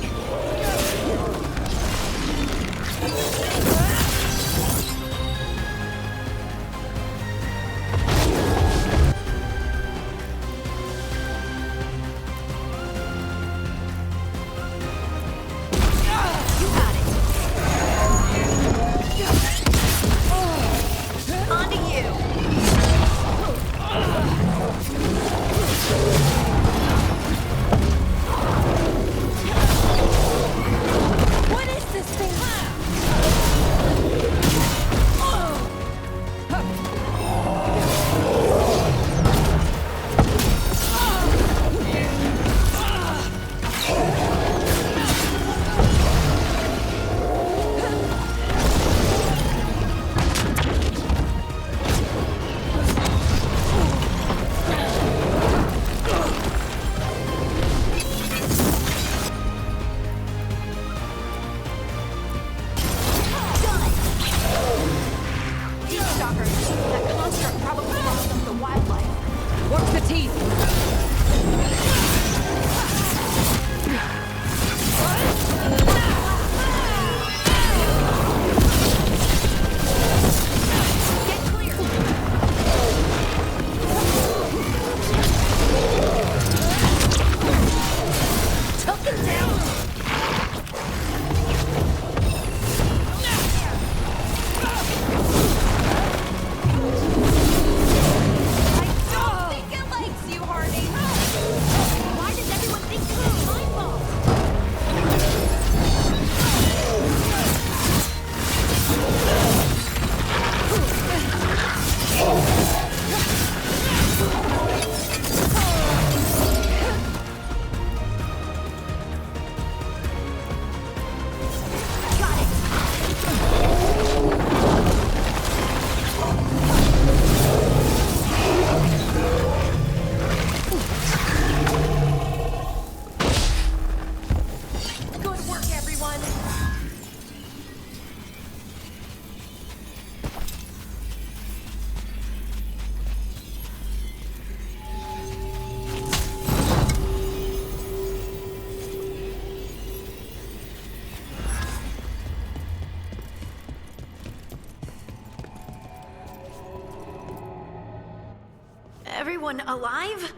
Everyone alive?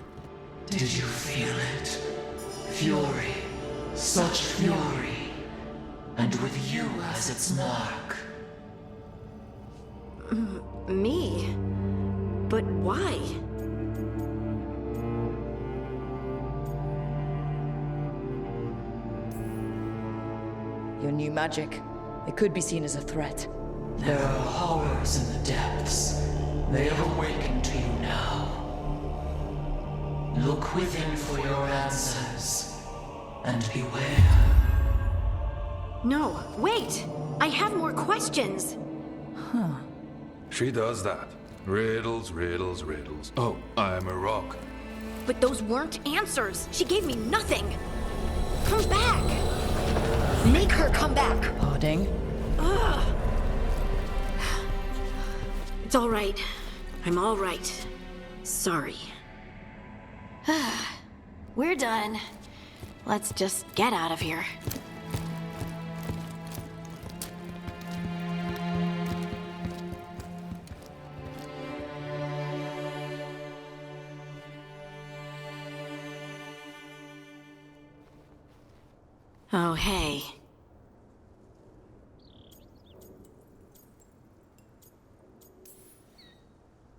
Did you feel it? Fury. Such fury. And with you as its mark.
Me? But why?
Your new magic. It could be seen as a threat.
There are horrors in the depths. They have awakened to you now. Look within for your answers. And beware.
No, wait! I have more questions!
Huh. She does that. Riddles, riddles, riddles. Oh, I'm a rock.
But those weren't answers! She gave me nothing! Come back! Make her come back!
Harding?
Ugh. It's all right. I'm all right. Sorry. We're done. Let's just get out of here. Oh, hey.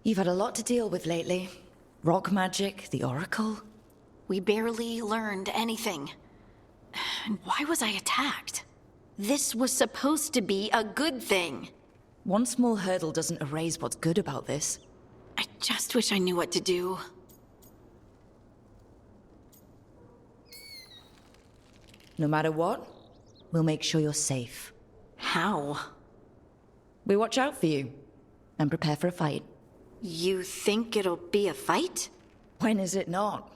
You've had a lot to deal with lately. Rock magic, the Oracle.
We barely learned anything. And why was I attacked? This was supposed to be a good thing.
One small hurdle doesn't erase what's good about this.
I just wish I knew what to do.
No matter what, we'll make sure you're safe.
How?
We watch out for you and prepare for a fight.
You think it'll be a fight?
When is it not?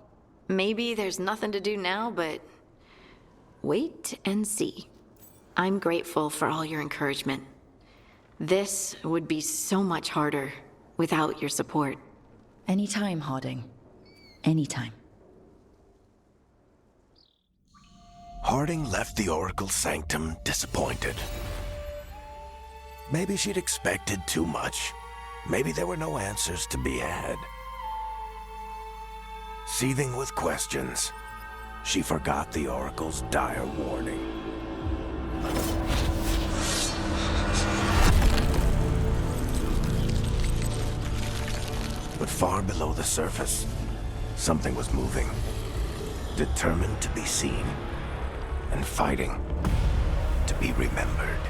Maybe there's nothing to do now, but wait and see. I'm grateful for all your encouragement. This would be so much harder without your support.
Anytime, Harding. Anytime.
Harding left the Oracle's sanctum disappointed. Maybe she'd expected too much. Maybe there were no answers to be had. Seething with questions, she forgot the Oracle's dire warning. But far below the surface, something was moving, determined to be seen, and fighting to be remembered.